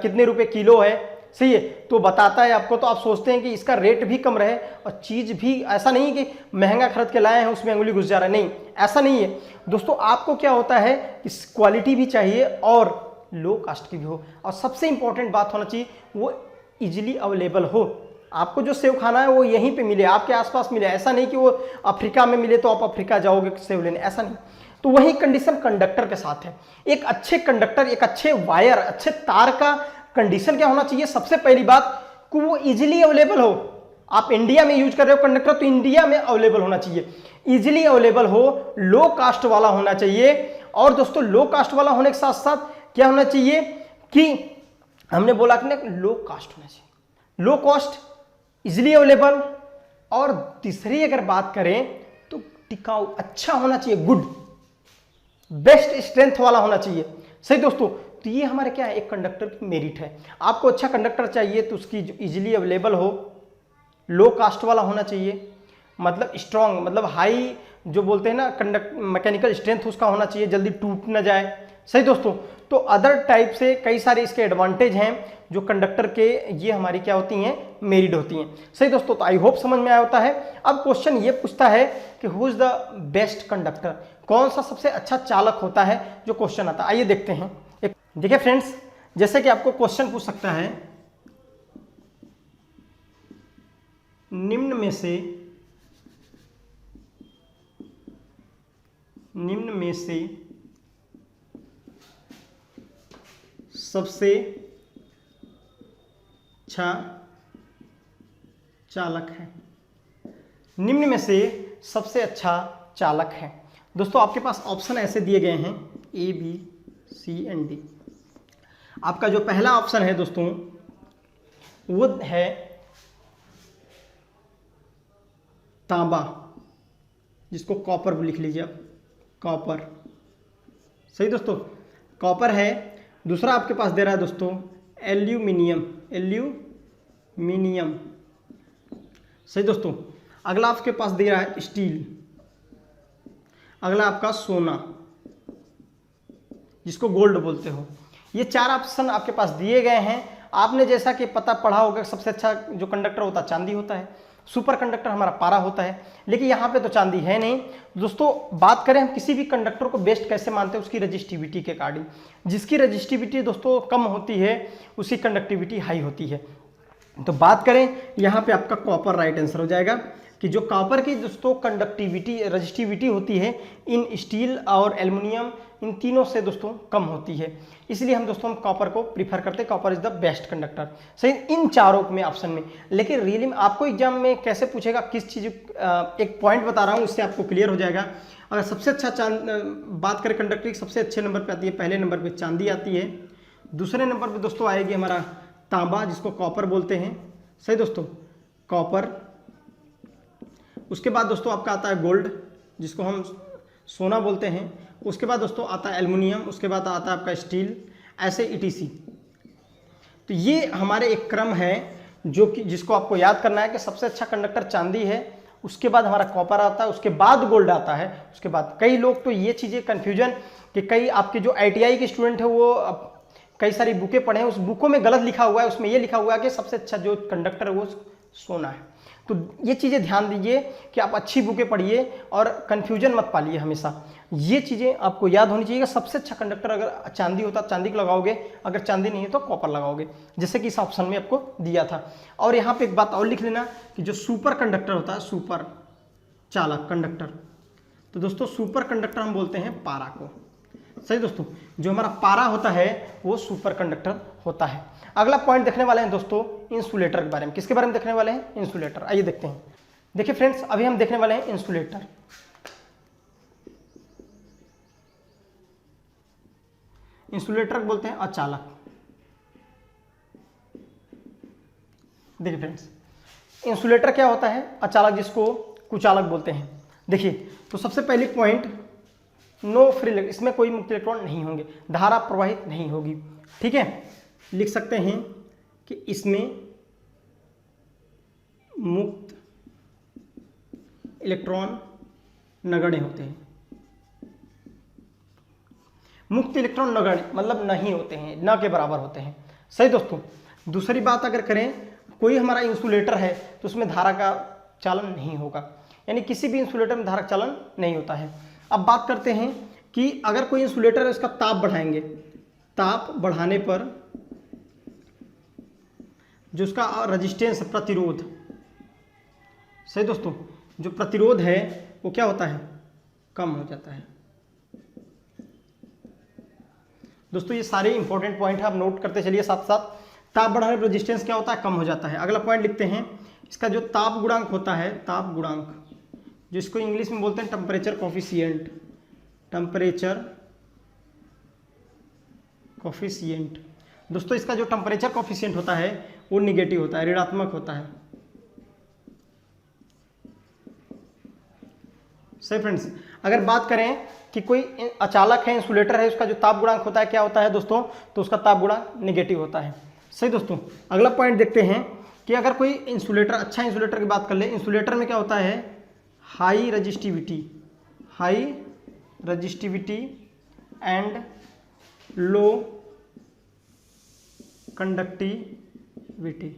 Speaker 1: कितने रुपए किलो है, सही है, तो बताता है आपको, तो आप सोचते हैं कि इसका रेट भी कम रहे और चीज़ भी ऐसा नहीं कि महंगा खरीद के लाए हैं उसमें अंगुली घुस जा रहा है, नहीं ऐसा नहीं है दोस्तों। आपको क्या होता है कि क्वालिटी भी चाहिए और लो कास्ट की भी हो, और सबसे इंपॉर्टेंट बात होना चाहिए वो इजीली अवेलेबल हो। आपको जो सेव खाना है वो यहीं पे मिले, आपके आसपास मिले, ऐसा नहीं कि वो अफ्रीका में मिले तो आप अफ्रीका जाओगे सेव लेने, ऐसा नहीं। तो वही कंडीशन कंडक्टर के साथ है। एक अच्छे कंडक्टर, एक अच्छे वायर, अच्छे तार का कंडीशन क्या होना चाहिए, सबसे पहली बात कि वो इजीली अवेलेबल हो। आप इंडिया में यूज कर रहे हो कंडक्टर तो इंडिया में अवेलेबल होना चाहिए, इजीली अवेलेबल हो, लो कास्ट वाला होना चाहिए। और दोस्तों लो कास्ट वाला होने के साथ साथ क्या होना चाहिए कि हमने बोला कि लो कास्ट होना चाहिए, लो कॉस्ट, इजीली अवेलेबल। और तीसरी अगर बात करें तो टिकाऊ, अच्छा होना चाहिए, गुड, बेस्ट स्ट्रेंथ वाला होना चाहिए। सही दोस्तों, तो ये हमारे क्या है, एक कंडक्टर की मेरिट है। आपको अच्छा कंडक्टर चाहिए तो उसकी जो इजीली अवेलेबल हो, लो कास्ट वाला होना चाहिए, मतलब स्ट्रॉन्ग, मतलब हाई जो बोलते हैं ना कंडक्ट मैकेनिकल स्ट्रेंथ उसका होना चाहिए, जल्दी टूट ना जाए। सही दोस्तों, तो अदर टाइप से कई सारे इसके एडवांटेज हैं जो कंडक्टर के, ये हमारी क्या होती हैं, मेरिट होती हैं। सही दोस्तों, तो आई होप समझ में आया होता है। अब क्वेश्चन ये पूछता है कि who is the best conductor, कौन सा सबसे अच्छा चालक होता है, जो क्वेश्चन आता है। आइए देखते हैं। देखिए फ्रेंड्स, जैसे कि आपको क्वेश्चन पूछ सकता है, निम्न में से सबसे अच्छा चालक है, निम्न में से सबसे अच्छा चालक है। दोस्तों आपके पास ऑप्शन ऐसे दिए गए हैं ए, बी, सी एंड डी। आपका जो पहला ऑप्शन है दोस्तों वो है तांबा, जिसको कॉपर भी लिख लीजिए आप, कॉपर। सही दोस्तों, कॉपर है। दूसरा आपके पास दे रहा है दोस्तों एल्यूमिनियम, एल्यूमिनियम। सही दोस्तों, अगला आपके पास दे रहा है स्टील। अगला आपका सोना, जिसको गोल्ड बोलते हो। ये चार ऑप्शन आपके पास दिए गए हैं। आपने जैसा कि पता पढ़ा होगा सबसे अच्छा जो कंडक्टर होता है चांदी होता है, सुपर कंडक्टर हमारा पारा होता है, लेकिन यहाँ पे तो चांदी है नहीं। दोस्तों बात करें हम किसी भी कंडक्टर को बेस्ट कैसे मानते हैं, उसकी रजिस्टिविटी के अकॉर्डिंग। जिसकी रजिस्टिविटी दोस्तों कम होती है उसकी कंडक्टिविटी हाई होती है। तो बात करें यहाँ पे आपका कॉपर राइट आंसर हो जाएगा कि जो कॉपर की दोस्तों कंडक्टिविटी रजिस्टिविटी होती है इन स्टील और एल्युमिनियम इन तीनों से दोस्तों कम होती है। इसलिए हम दोस्तों कॉपर को प्रीफर करते हैं, copper is the best conductor. सही, इन चारों में ऑप्शन में। लेकिन रियली में आपको एग्जाम में कैसे पूछेगा किस चीज़, एक पॉइंट बता रहा हूँ इससे आपको क्लियर हो जाएगा। अगर सबसे अच्छा बात करें कंडक्टर की, सबसे अच्छे नंबर पर आती है, पहले नंबर पर चांदी आती है, दूसरे नंबर पर दोस्तों आएगी हमारा तांबा, जिसको कॉपर बोलते हैं। सही दोस्तों, कॉपर। उसके बाद दोस्तों आपका आता है गोल्ड, जिसको हम सोना बोलते हैं। उसके बाद दोस्तों आता है एल्युमिनियम, उसके बाद आता है आपका स्टील, ऐसे ईटीसी। तो ये हमारे एक क्रम है जो कि जिसको आपको याद करना है कि सबसे अच्छा कंडक्टर चांदी है, उसके बाद हमारा कॉपर आता है, उसके बाद गोल्ड आता है, उसके बाद कई लोग तो ये चीज़ें कन्फ्यूजन कि कई आपके जो ITI के स्टूडेंट है वो कई सारी बुकें पढ़े हैं, उस बुकों में गलत लिखा हुआ है, उसमें ये लिखा हुआ है कि सबसे अच्छा जो कंडक्टर है वो सोना है। तो ये चीज़ें ध्यान दीजिए कि आप अच्छी बुकें पढ़िए और कन्फ्यूजन मत पालिए हमेशा। ये चीज़ें आपको याद होनी चाहिए कि सबसे अच्छा कंडक्टर अगर चांदी होता चांदी को लगाओगे, अगर चांदी नहीं है तो कॉपर लगाओगे, जैसे कि इस ऑप्शन में आपको दिया था। और यहाँ पे एक बात और लिख लेना कि जो सुपर कंडक्टर होता है, सुपर चालक कंडक्टर, तो दोस्तों सुपर कंडक्टर हम बोलते हैं पारा को। सही दोस्तों, जो हमारा पारा होता है वो सुपर कंडक्टर होता है। अगला पॉइंट देखने वाले हैं दोस्तों इंसुलेटर के बारे में। किसके बारे में देखने वाले हैं? इंसुलेटर। आइए देखते हैं। देखिए फ्रेंड्स, अभी हम देखने वाले हैं इंसुलेटर। इंसुलेटर बोलते हैं अचालक। देखिए फ्रेंड्स, इंसुलेटर क्या होता है? अचालक, जिसको कुचालक बोलते हैं। देखिए तो सबसे पहली पॉइंट, नो फ्री इलेक्ट्रॉन, इसमें कोई मुक्त इलेक्ट्रॉन नहीं होंगे, धारा प्रवाहित नहीं होगी। ठीक है, लिख सकते हैं कि इसमें मुक्त इलेक्ट्रॉन नगण्य होते हैं। मुक्त इलेक्ट्रॉन नगण्य मतलब नहीं होते हैं, न के बराबर होते हैं। सही दोस्तों। दूसरी बात अगर करें, कोई हमारा इंसुलेटर है तो उसमें धारा का चालन नहीं होगा, यानी किसी भी इंसुलेटर में धारा का चालन नहीं होता है। अब बात करते हैं कि अगर कोई इंसुलेटर है उसका ताप बढ़ाएंगे, ताप बढ़ाने पर जो उसका रेजिस्टेंस, प्रतिरोध, सही दोस्तों, जो प्रतिरोध है वो क्या होता है? कम हो जाता है। दोस्तों ये सारे इंपॉर्टेंट पॉइंट है, आप नोट करते चलिए साथ साथ। ताप बढ़ाने पर रेजिस्टेंस क्या होता है, कम हो जाता है। अगला पॉइंट लिखते हैं, इसका जो ताप गुणांक होता है, ताप गुणांक, जिसको इंग्लिश में बोलते हैं टेम्परेचर कोफिशिएंट, टेम्परेचर कोफिशिएंट। दोस्तों इसका जो टेम्परेचर कोफिशिएंट होता है वो निगेटिव होता है, ऋणात्मक होता है। सही फ्रेंड्स, अगर बात करें कि कोई अचालक है, इंसुलेटर है, उसका जो ताप गुणांक होता है क्या होता है दोस्तों, तो उसका ताप गुणांक नेगेटिव होता है। सही दोस्तों, अगला पॉइंट देखते हैं कि अगर कोई इंसुलेटर, अच्छा इंसुलेटर की बात कर ले, इंसुलेटर में क्या होता है, high resistivity and low conductivity.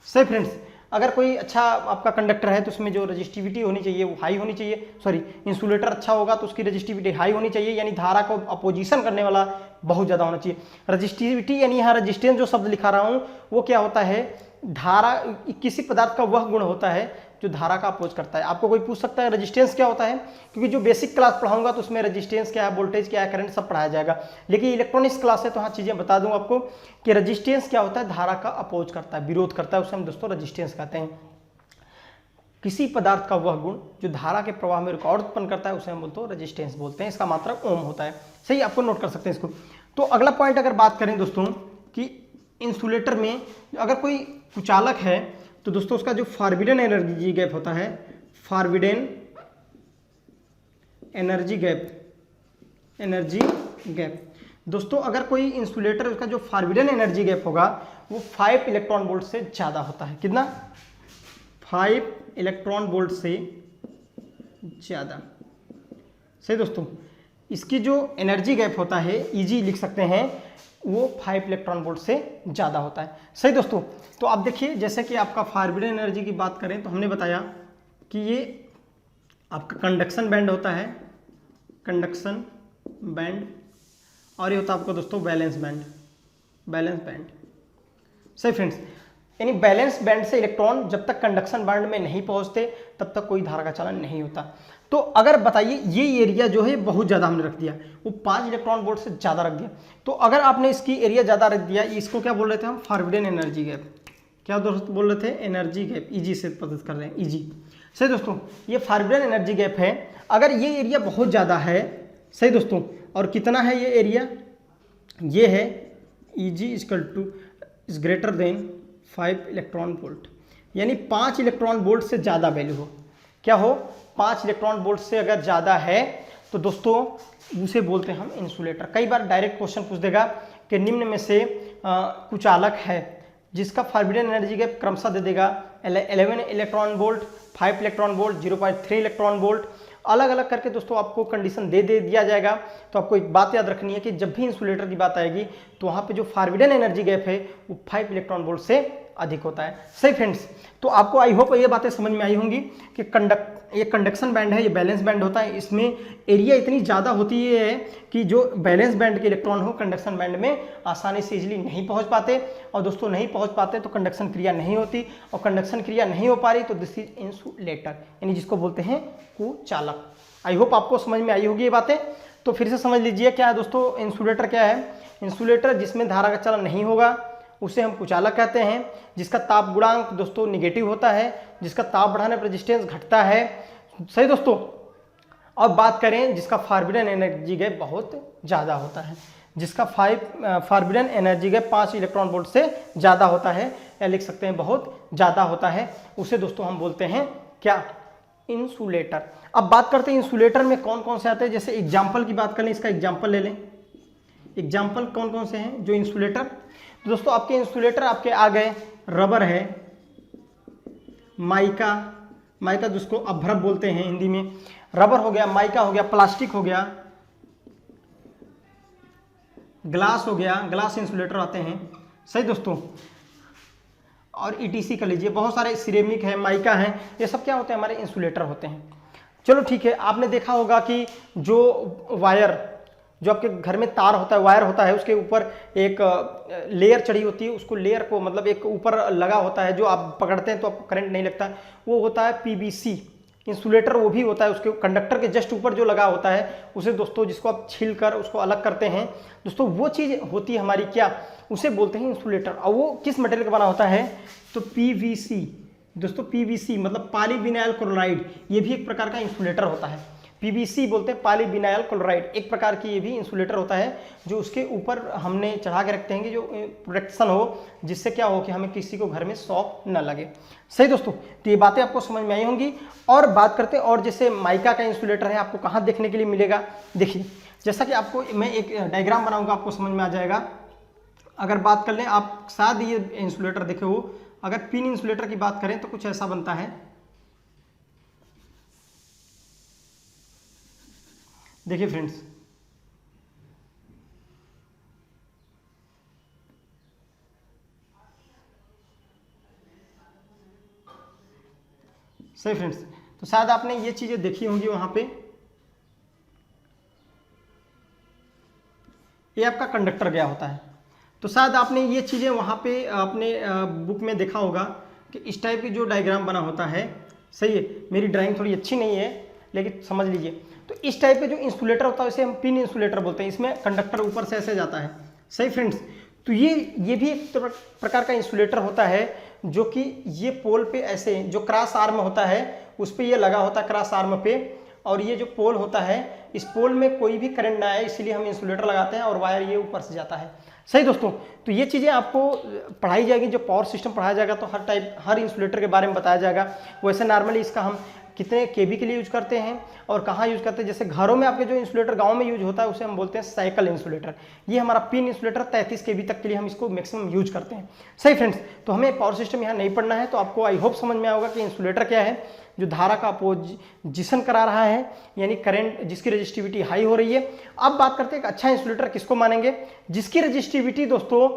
Speaker 1: सही फ्रेंड्स, अगर कोई अच्छा आपका कंडक्टर है तो उसमें जो रजिस्टिविटी होनी चाहिए वो हाई होनी चाहिए, सॉरी इंसुलेटर अच्छा होगा तो उसकी रजिस्टिविटी हाई होनी चाहिए, यानी धारा को अपोजिशन करने वाला बहुत ज़्यादा होना चाहिए। रजिस्टिविटी यानी यहाँ रजिस्टेंस जो शब्द लिखा रहा हूँ वो क्या होता है, धारा, किसी पदार्थ का वह गुण होता है जो धारा का अपोज करता है। आपको कोई पूछ सकता है रेजिस्टेंस क्या होता है, क्योंकि जो बेसिक क्लास पढ़ाऊंगा तो उसमें रेजिस्टेंस क्या है, वोल्टेज क्या है, करंट सब पढ़ाया जाएगा, लेकिन इलेक्ट्रॉनिक्स क्लास है तो हाँ चीज़ें बता दूंगा आपको कि रेजिस्टेंस क्या होता है, धारा का अपोज करता है, विरोध करता है, उसे हम दोस्तों रेजिस्टेंस कहते हैं। किसी पदार्थ का वह गुण जो धारा के प्रवाह में रुकावट उत्पन्न करता है उसे हम बोलते हैं रेजिस्टेंस बोलते हैं, इसका मात्रक ओम होता है। सही, आपको नोट कर सकते हैं इसको। तो अगला पॉइंट अगर बात करें दोस्तों कि इंसुलेटर में अगर कोई कुचालक है तो दोस्तों उसका जो फॉरबिडन एनर्जी गैप होता है, फॉरबिडन एनर्जी गैप दोस्तों, अगर कोई इंसुलेटर, उसका जो फॉरबिडन एनर्जी गैप होगा वो 5 इलेक्ट्रॉन वोल्ट से ज़्यादा होता है। कितना, 5 इलेक्ट्रॉन वोल्ट से ज़्यादा। सही दोस्तों, इसकी जो एनर्जी गैप होता है, ईजी लिख सकते हैं, वो 5 इलेक्ट्रॉन वोल्ट से ज़्यादा होता है। सही दोस्तों, तो आप देखिए जैसे कि आपका फॉरबिडन एनर्जी की बात करें तो हमने बताया कि ये आपका कंडक्शन बैंड होता है, कंडक्शन बैंड, और ये होता है आपको दोस्तों बैलेंस बैंड। सही फ्रेंड्स, यानी बैलेंस बैंड से इलेक्ट्रॉन जब तक कंडक्शन बैंड में नहीं पहुंचते तब तक कोई धारा का चलन नहीं होता। तो अगर बताइए ये एरिया जो है बहुत ज़्यादा हमने रख दिया, वो 5 इलेक्ट्रॉन वोल्ट से ज़्यादा रख दिया, तो अगर आपने इसकी एरिया ज़्यादा रख दिया, इसको क्या बोल रहे थे हम, फॉरबिडन एनर्जी गैप। क्या दोस्तों बोल रहे थे, एनर्जी गैप, ईजी से पता कर रहे हैं, ईजी। सही दोस्तों, ये फॉरबिडन एनर्जी गैप है। अगर ये एरिया बहुत ज़्यादा है, सही दोस्तों, और कितना है ये एरिया, ये है easy equal two is greater than 5 electron volt, यानी 5 इलेक्ट्रॉन वोल्ट से ज़्यादा वैल्यू हो, क्या हो, 5 इलेक्ट्रॉन वोल्ट से अगर ज़्यादा है तो दोस्तों उसे बोलते हैं हम इंसुलेटर। कई बार डायरेक्ट क्वेश्चन पूछ देगा कि निम्न में से कुचालक है जिसका फॉरबिडन एनर्जी गैप क्रमशः दे देगा 11 electron volt, 5 electron volt, 0.3 electron volt, अलग अलग करके दोस्तों आपको कंडीशन दे दिया जाएगा। तो आपको एक बात याद रखनी है कि जब भी इंसुलेटर की बात आएगी तो वहाँ पे जो फॉरबिडन एनर्जी गैप है वो 5 इलेक्ट्रॉन वोल्ट से अधिक होता है। सही फ्रेंड्स, तो आपको आई होप ये बातें समझ में आई होंगी कि ये कंडक्शन बैंड है, ये बैलेंस बैंड होता है, इसमें एरिया इतनी ज़्यादा होती है कि जो बैलेंस बैंड के इलेक्ट्रॉन हो कंडक्शन बैंड में आसानी से इजीली नहीं पहुंच पाते, और दोस्तों नहीं पहुंच पाते तो कंडक्शन क्रिया नहीं होती, और कंडक्शन क्रिया नहीं हो पा रही तो दिस इज इंसुलेटर, यानी जिसको बोलते हैं कुचालक। आई होप आपको समझ में आई होगी ये बातें। तो फिर से समझ लीजिए क्या है दोस्तों, इंसुलेटर क्या है, इंसुलेटर जिसमें धारा का चलन नहीं होगा उसे हम कुचालक कहते हैं, जिसका ताप गुणांक दोस्तों निगेटिव होता है, जिसका ताप बढ़ाने पर रेजिस्टेंस घटता है। सही दोस्तों, और बात करें जिसका फॉरबिडन एनर्जी गैप बहुत ज़्यादा होता है, जिसका forbidden energy gap 5 electron volt से ज़्यादा होता है, या लिख सकते हैं बहुत ज़्यादा होता है, उसे दोस्तों हम बोलते हैं क्या, इंसुलेटर। अब बात करते हैं इंसुलेटर में कौन कौन से आते हैं, जैसे एग्जाम्पल की बात कर लें, इसका एग्जाम्पल ले लें। एग्जाम्पल कौन कौन से हैं जो इंसुलेटर, तो दोस्तों आपके इंसुलेटर आपके आ गए, रबर है, माइका जिसको अभ्रक बोलते हैं हिंदी में, रबर हो गया, माइका हो गया, प्लास्टिक हो गया, ग्लास हो गया, ग्लास इंसुलेटर आते हैं। सही दोस्तों, और ईटीसी कर लीजिए, बहुत सारे सिरेमिक है, माइका है, ये सब क्या होते हैं, हमारे इंसुलेटर होते हैं। चलो ठीक है, आपने देखा होगा कि जो वायर, जो आपके घर में तार होता है, वायर होता है, उसके ऊपर एक लेयर चढ़ी होती है, उसको लेयर को मतलब एक ऊपर लगा होता है जो आप पकड़ते हैं तो आपको करंट नहीं लगता, वो होता है पीवीसी, इंसुलेटर वो भी होता है, उसके कंडक्टर के जस्ट ऊपर जो लगा होता है उसे दोस्तों, जिसको आप छील कर उसको अलग करते हैं दोस्तों, वो चीज़ होती है हमारी क्या, उसे बोलते हैं इंसुलेटर। और वो किस मटेरियल का बना होता है, तो पीवीसी दोस्तों, पीवीसी मतलब पॉलीविनाइल क्लोराइड, ये भी एक प्रकार का इंसुलेटर होता है। पीवीसी बोलते हैं पॉलीविनाइल क्लोराइड, एक प्रकार की ये भी इंसुलेटर होता है जो उसके ऊपर हमने चढ़ा के रखते हैं कि जो प्रोटेक्शन हो, जिससे क्या हो कि हमें किसी को घर में शॉक न लगे। सही दोस्तों, तो ये बातें आपको समझ में आई होंगी। और बात करते हैं, और जैसे माइका का इंसुलेटर है, आपको कहाँ देखने के लिए मिलेगा, देखिए जैसा कि आपको मैं एक डायग्राम बनाऊंगा, आपको समझ में आ जाएगा। अगर बात कर लें आप, शायद ये इंसुलेटर देखे हो, अगर पिन इंसुलेटर की बात करें तो कुछ ऐसा बनता है, देखिए फ्रेंड्स, सही फ्रेंड्स, तो शायद आपने ये चीजें देखी होंगी वहां पे। ये आपका कंडक्टर गया होता है, तो शायद आपने ये चीजें वहां पे अपने बुक में देखा होगा कि इस टाइप की जो डायग्राम बना होता है। सही है, मेरी ड्राइंग थोड़ी अच्छी नहीं है लेकिन समझ लीजिए। तो इस टाइप के जो इंसुलेटर होता है उसे हम पिन इंसुलेटर बोलते हैं, इसमें कंडक्टर ऊपर से ऐसे जाता है। सही फ्रेंड्स, तो ये भी एक प्रकार का इंसुलेटर होता है जो कि ये पोल पे ऐसे जो क्रॉस आर्म होता है उस पे ये लगा होता है, क्रॉस आर्म पे, और ये जो पोल होता है इस पोल में कोई भी करंट ना आए इसलिए हम इंसुलेटर लगाते हैं, और वायर ये ऊपर से जाता है। सही दोस्तों, तो ये चीज़ें आपको पढ़ाई जाएगी, जो पावर सिस्टम पढ़ाया जाएगा तो हर इंसुलेटर के बारे में बताया जाएगा। वैसे नॉर्मली इसका हम कितने केबी के लिए यूज करते हैं और कहाँ यूज करते हैं, जैसे घरों में आपके जो इंसुलेटर गांव में यूज होता है उसे हम बोलते हैं साइकिल इंसुलेटर। ये हमारा पिन इंसुलेटर 33 केबी तक के लिए हम इसको मैक्सिमम यूज करते हैं। सही फ्रेंड्स, तो हमें पावर सिस्टम यहाँ नहीं पढ़ना है, तो आपको आई होप समझ में आएगा कि इंसुलेटर क्या है, जो धारा का अपोजिशन करा रहा है, यानी करंट जिसकी रजिस्टिविटी हाई हो रही है। अब बात करते हैं एक अच्छा इंसुलेटर किसको मानेंगे, जिसकी रजिस्टिविटी दोस्तों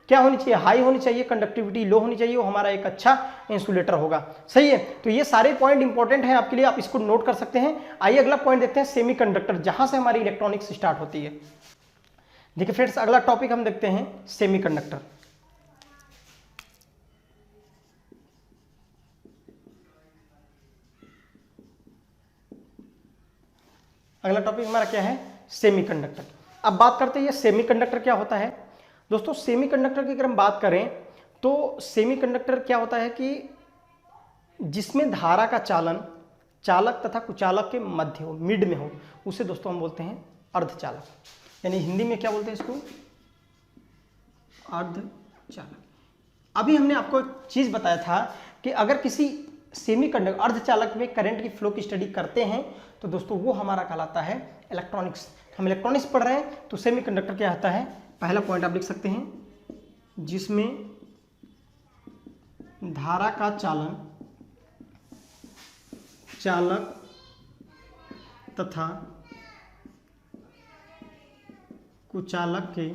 Speaker 1: क्या होनी चाहिए, हाई होनी चाहिए, कंडक्टिविटी लो होनी चाहिए, वो हमारा एक अच्छा इंसुलेटर होगा। सही है, तो ये सारे पॉइंट इंपॉर्टेंट हैं आपके लिए, आप इसको नोट कर सकते हैं। आइए अगला पॉइंट देखते हैं, सेमीकंडक्टर, जहां से हमारी इलेक्ट्रॉनिक्स स्टार्ट होती है। देखिए फ्रेंड्स, अगला टॉपिक हम देखते हैं सेमीकंडक्टर। अगला टॉपिक हमारा क्या है, सेमीकंडक्टर। अब बात करते हैं ये सेमीकंडक्टर क्या होता है। दोस्तों सेमीकंडक्टर की अगर हम बात करें तो सेमीकंडक्टर क्या होता है कि जिसमें धारा का चालन चालक तथा कुचालक के मध्य हो, मिड में हो, उसे दोस्तों हम बोलते हैं अर्धचालक, यानी हिंदी में क्या बोलते हैं इसको, अर्धचालक। अभी हमने आपको एक चीज बताया था कि अगर किसी सेमीकंडक्टर अर्धचालक में करंट की फ्लो की स्टडी करते हैं तो दोस्तों वो हमारा कहलाता है इलेक्ट्रॉनिक्स। हम इलेक्ट्रॉनिक्स पढ़ रहे हैं तो सेमीकंडक्टर क्या आता है, पहला पॉइंट आप लिख सकते हैं, जिसमें धारा का चालन चालक तथा कुचालक के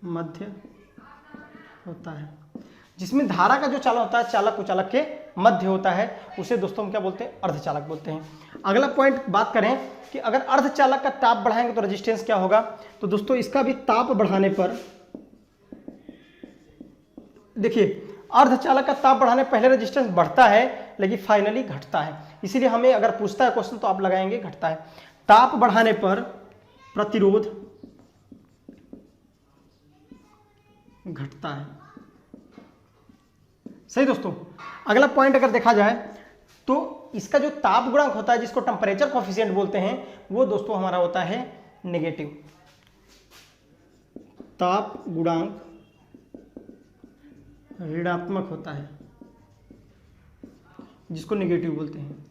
Speaker 1: मध्य होता है। जिसमें धारा का जो चालन होता है चालक कुचालक के मध्य होता है, उसे दोस्तों हम क्या बोलते हैं, अर्धचालक बोलते हैं। अगला पॉइंट बात करें कि अगर अर्धचालक का ताप बढ़ाएंगे तो रेजिस्टेंस क्या होगा, तो दोस्तों इसका भी ताप बढ़ाने पर, देखिए अर्धचालक का ताप बढ़ाने पहले रेजिस्टेंस बढ़ता है लेकिन फाइनली घटता है, इसीलिए हमें अगर पूछता है क्वेश्चन तो आप लगाएंगे घटता है। ताप बढ़ाने पर प्रतिरोध घटता है। सही दोस्तों, अगला पॉइंट अगर देखा जाए तो इसका जो ताप गुणांक होता है, जिसको टेम्परेचर कोफिशिएंट बोलते हैं, वो दोस्तों हमारा होता है नेगेटिव। ताप गुणांक ऋणात्मक होता है, जिसको नेगेटिव बोलते हैं।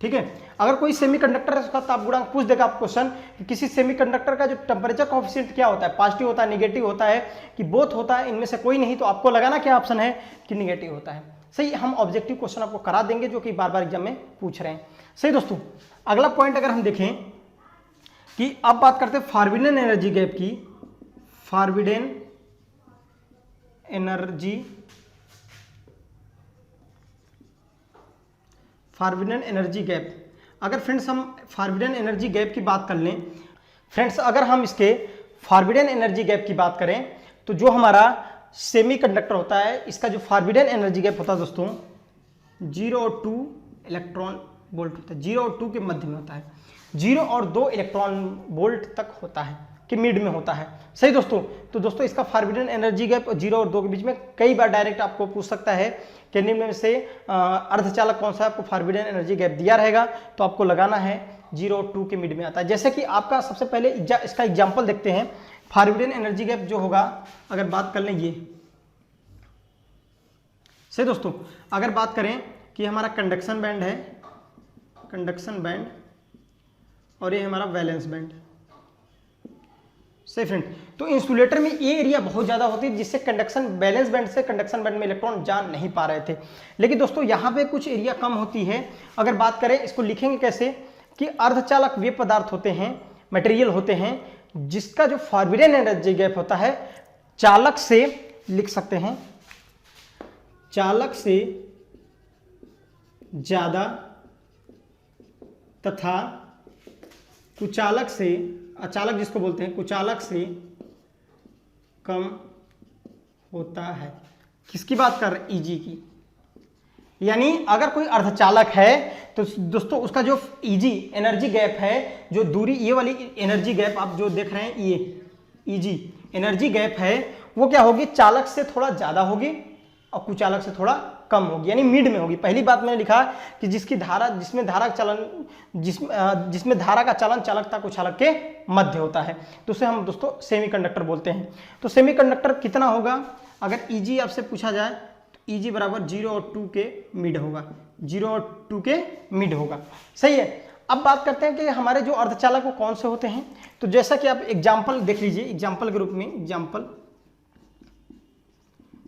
Speaker 1: ठीक है, अगर कोई सेमीकंडक्टर है उसका ताप गुणांक पूछ देगा आप क्वेश्चन कि किसी सेमीकंडक्टर का जो टेम्परेचर कोएफिशिएंट क्या होता है, पॉजिटिव होता है, नेगेटिव होता है कि बोथ होता है, इनमें से कोई नहीं, तो आपको लगाना क्या ऑप्शन है कि नेगेटिव होता है। सही, हम ऑब्जेक्टिव क्वेश्चन आपको करा देंगे जो कि बार बार एग्जाम में पूछ रहे हैं। सही दोस्तों, अगला पॉइंट अगर हम देखें कि अब बात करते हैं फॉरबिडन एनर्जी गैप की। फॉरबिडन एनर्जी गैप, अगर फ्रेंड्स हम फॉरबिडन एनर्जी गैप की बात कर लें, फ्रेंड्स अगर हम इसके फॉरबिडन एनर्जी गैप की बात करें तो जो हमारा सेमीकंडक्टर होता है इसका जो फॉरबिडन एनर्जी गैप होता है दोस्तों, 0 और 2 इलेक्ट्रॉन वोल्ट होता है, 0 और 2 के मध्य में होता है, 0 और 2 इलेक्ट्रॉन वोल्ट तक होता है कि मिड में होता है। सही दोस्तों, तो दोस्तों इसका फॉरबिडन एनर्जी गैप 0 और 2 के बीच में कई बार डायरेक्ट आपको पूछ सकता है कि निम्न में से अर्धचालक कौन सा आपको फॉरबिडन एनर्जी गैप दिया रहेगा, तो आपको लगाना है 0 और 2 के मिड में आता है। जैसे कि आपका सबसे पहले इसका एग्जाम्पल देखते हैं। फॉरबिडन एनर्जी गैप जो होगा, अगर बात कर लें ये, सही दोस्तों, अगर बात करें कि हमारा कंडक्शन बैंड है, कंडक्शन बैंड, और ये हमारा वैलेंस बैंड, सही फ्रेंड। तो इंसुलेटर में ये एरिया बहुत ज़्यादा होती है जिससे कंडक्शन बैलेंस बैंड से कंडक्शन बैंड में इलेक्ट्रॉन जा नहीं पा रहे थे। लेकिन दोस्तों यहाँ पे कुछ एरिया कम होती है। अगर बात करें, इसको लिखेंगे कैसे कि अर्धचालक वे पदार्थ होते हैं, मटेरियल होते हैं जिसका जो फॉरबिडन एनर्जी गैप होता है चालक से, लिख सकते हैं चालक से ज़्यादा तथा कुचालक से, अचालक जिसको बोलते हैं, कुचालक से कम होता है। किसकी बात कर रहे हैं? ईजी की। यानी अगर कोई अर्धचालक है तो दोस्तों उसका जो ईजी एनर्जी गैप है, जो दूरी ये वाली एनर्जी गैप आप जो देख रहे हैं, ये ईजी एनर्जी गैप है, वो क्या होगी? चालक से थोड़ा ज्यादा होगी और कुचालक से थोड़ा कम होगी, यानी मिड में होगी। पहली बात मैंने लिखा कि जिसकी धारा, जिसमें धारा का चलन, जिसमें धारा का चलन चालकता कुचालक के मध्य होता है, तो उसे हम दोस्तों सेमीकंडक्टर बोलते हैं। तो सेमीकंडक्टर कितना होगा? अगर ईजी आपसे पूछा जाए तो ईजी बराबर 0 और 2 के मिड होगा, 0 और 2 के मिड होगा। सही है। अब बात करते हैं कि हमारे जो अर्धचालक वो कौन से होते हैं। तो जैसा कि आप एग्जाम्पल देख लीजिए, एग्जाम्पल के रूप में एग्जाम्पल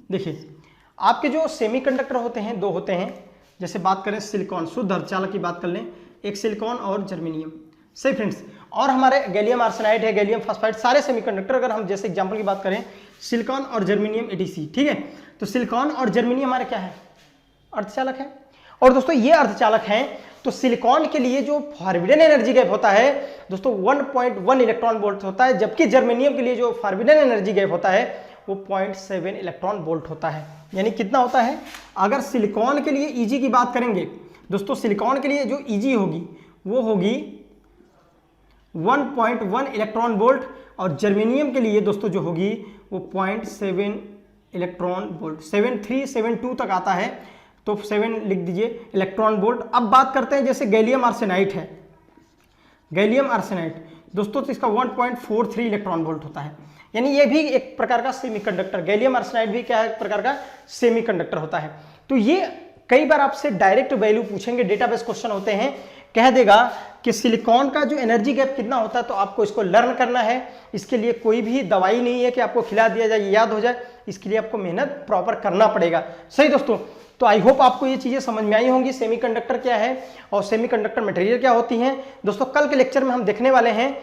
Speaker 1: देखिए, आपके जो सेमीकंडक्टर होते हैं दो होते हैं। जैसे बात करें सिलिकॉन, शुद्ध अर्धचालक की बात कर लें, एक सिलिकॉन और जर्मेनियम। सही फ्रेंड्स। और हमारे गैलियम आर्सेनाइड है, गैलियम फास्फाइड, सारे सेमीकंडक्टर, अगर हम जैसे एग्जांपल की बात करें सिलिकॉन और जर्मेनियम एटीसी, ठीक है। तो सिलिकॉन और जर्मेनियम हमारे क्या है? अर्धचालक है। और दोस्तों ये अर्धचालक हैं, तो सिलिकॉन के लिए जो फॉरबिडन एनर्जी गैप होता है दोस्तों 1.1 इलेक्ट्रॉन वोल्ट होता है, जबकि जर्मेनियम के लिए जो फॉरबिडन एनर्जी गैप होता है वो 0.7 इलेक्ट्रॉन वोल्ट होता है। यानी कितना होता है? अगर सिलिकॉन के लिए ईजी की बात करेंगे दोस्तों, सिलिकॉन के लिए जो ईजी होगी वो होगी 1.1 इलेक्ट्रॉन वोल्ट, और जर्मेनियम के लिए दोस्तों जो होगी वो 0.7 इलेक्ट्रॉन वोल्ट, 7372 तक आता है, तो 7 लिख दीजिए इलेक्ट्रॉन वोल्ट। अब बात करते हैं जैसे गैलियम आर्सेनाइड है, गैलियम आर्सेनाइड दोस्तों, तो इसका 1.43 इलेक्ट्रॉन वोल्ट होता है। यानी ये भी एक प्रकार का सेमीकंडक्टर, गैलियम आर्सेनाइड भी क्या है? एक प्रकार का सेमीकंडक्टर होता है। तो ये कई बार आपसे डायरेक्ट वैल्यू पूछेंगे, डेटाबेस क्वेश्चन होते हैं, कह देगा कि सिलिकॉन का जो एनर्जी गैप कितना होता है, तो आपको इसको लर्न करना है। इसके लिए कोई भी दवाई नहीं है कि आपको खिला दिया जाए, याद हो जाए, इसके लिए आपको मेहनत प्रॉपर करना पड़ेगा। सही दोस्तों। तो आई होप आपको ये चीज़ें समझ में आई होंगी, सेमीकंडक्टर क्या है और सेमीकंडक्टर मटेरियल क्या होती हैं। दोस्तों कल के लेक्चर में हम देखने वाले हैं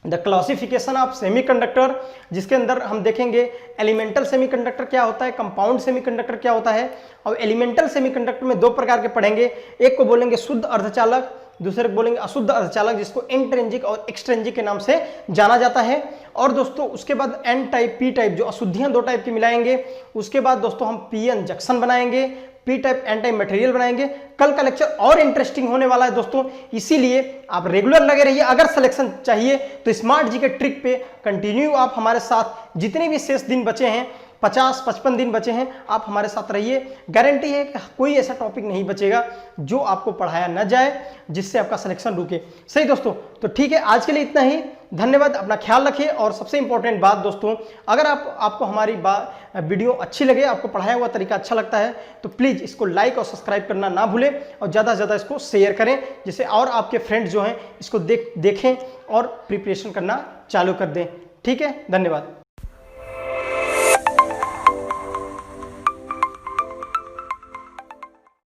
Speaker 1: द क्लासिफिकेशन ऑफ सेमीकंडक्टर, जिसके अंदर हम देखेंगे एलिमेंटल सेमीकंडक्टर क्या होता है, कंपाउंड सेमीकंडक्टर क्या होता है। और एलिमेंटल सेमीकंडक्टर में दो प्रकार के पढ़ेंगे, एक को बोलेंगे शुद्ध अर्धचालक, दूसरे को बोलेंगे अशुद्ध अर्धचालक, जिसको इंट्रिंसिक और एक्सट्रिंसिक के नाम से जाना जाता है। और दोस्तों उसके बाद एन टाइप, पी टाइप, जो अशुद्धियां दो टाइप की मिलाएंगे। उसके बाद दोस्तों हम पी एन जंक्शन बनाएंगे, P type N type material बनाएंगे। कल का लेक्चर और इंटरेस्टिंग होने वाला है दोस्तों, इसीलिए आप रेगुलर लगे रहिए। अगर सिलेक्शन चाहिए तो स्मार्ट जी के ट्रिक पे कंटिन्यू आप हमारे साथ, जितने भी शेष दिन बचे हैं, 50-55 दिन बचे हैं, आप हमारे साथ रहिए। गारंटी है कि कोई ऐसा टॉपिक नहीं बचेगा जो आपको पढ़ाया न जाए जिससे आपका सिलेक्शन रुके। सही दोस्तों। तो ठीक है, आज के लिए इतना ही। धन्यवाद, अपना ख्याल रखिए। और सबसे इंपॉर्टेंट बात दोस्तों, अगर आपको हमारी वीडियो अच्छी लगे, आपको पढ़ाया हुआ तरीका अच्छा लगता है, तो प्लीज़ इसको लाइक और सब्सक्राइब करना ना भूलें, और ज़्यादा से ज़्यादा इसको शेयर करें, जिससे और आपके फ्रेंड्स जो हैं इसको देखें और प्रिपरेशन करना चालू कर दें। ठीक है, धन्यवाद।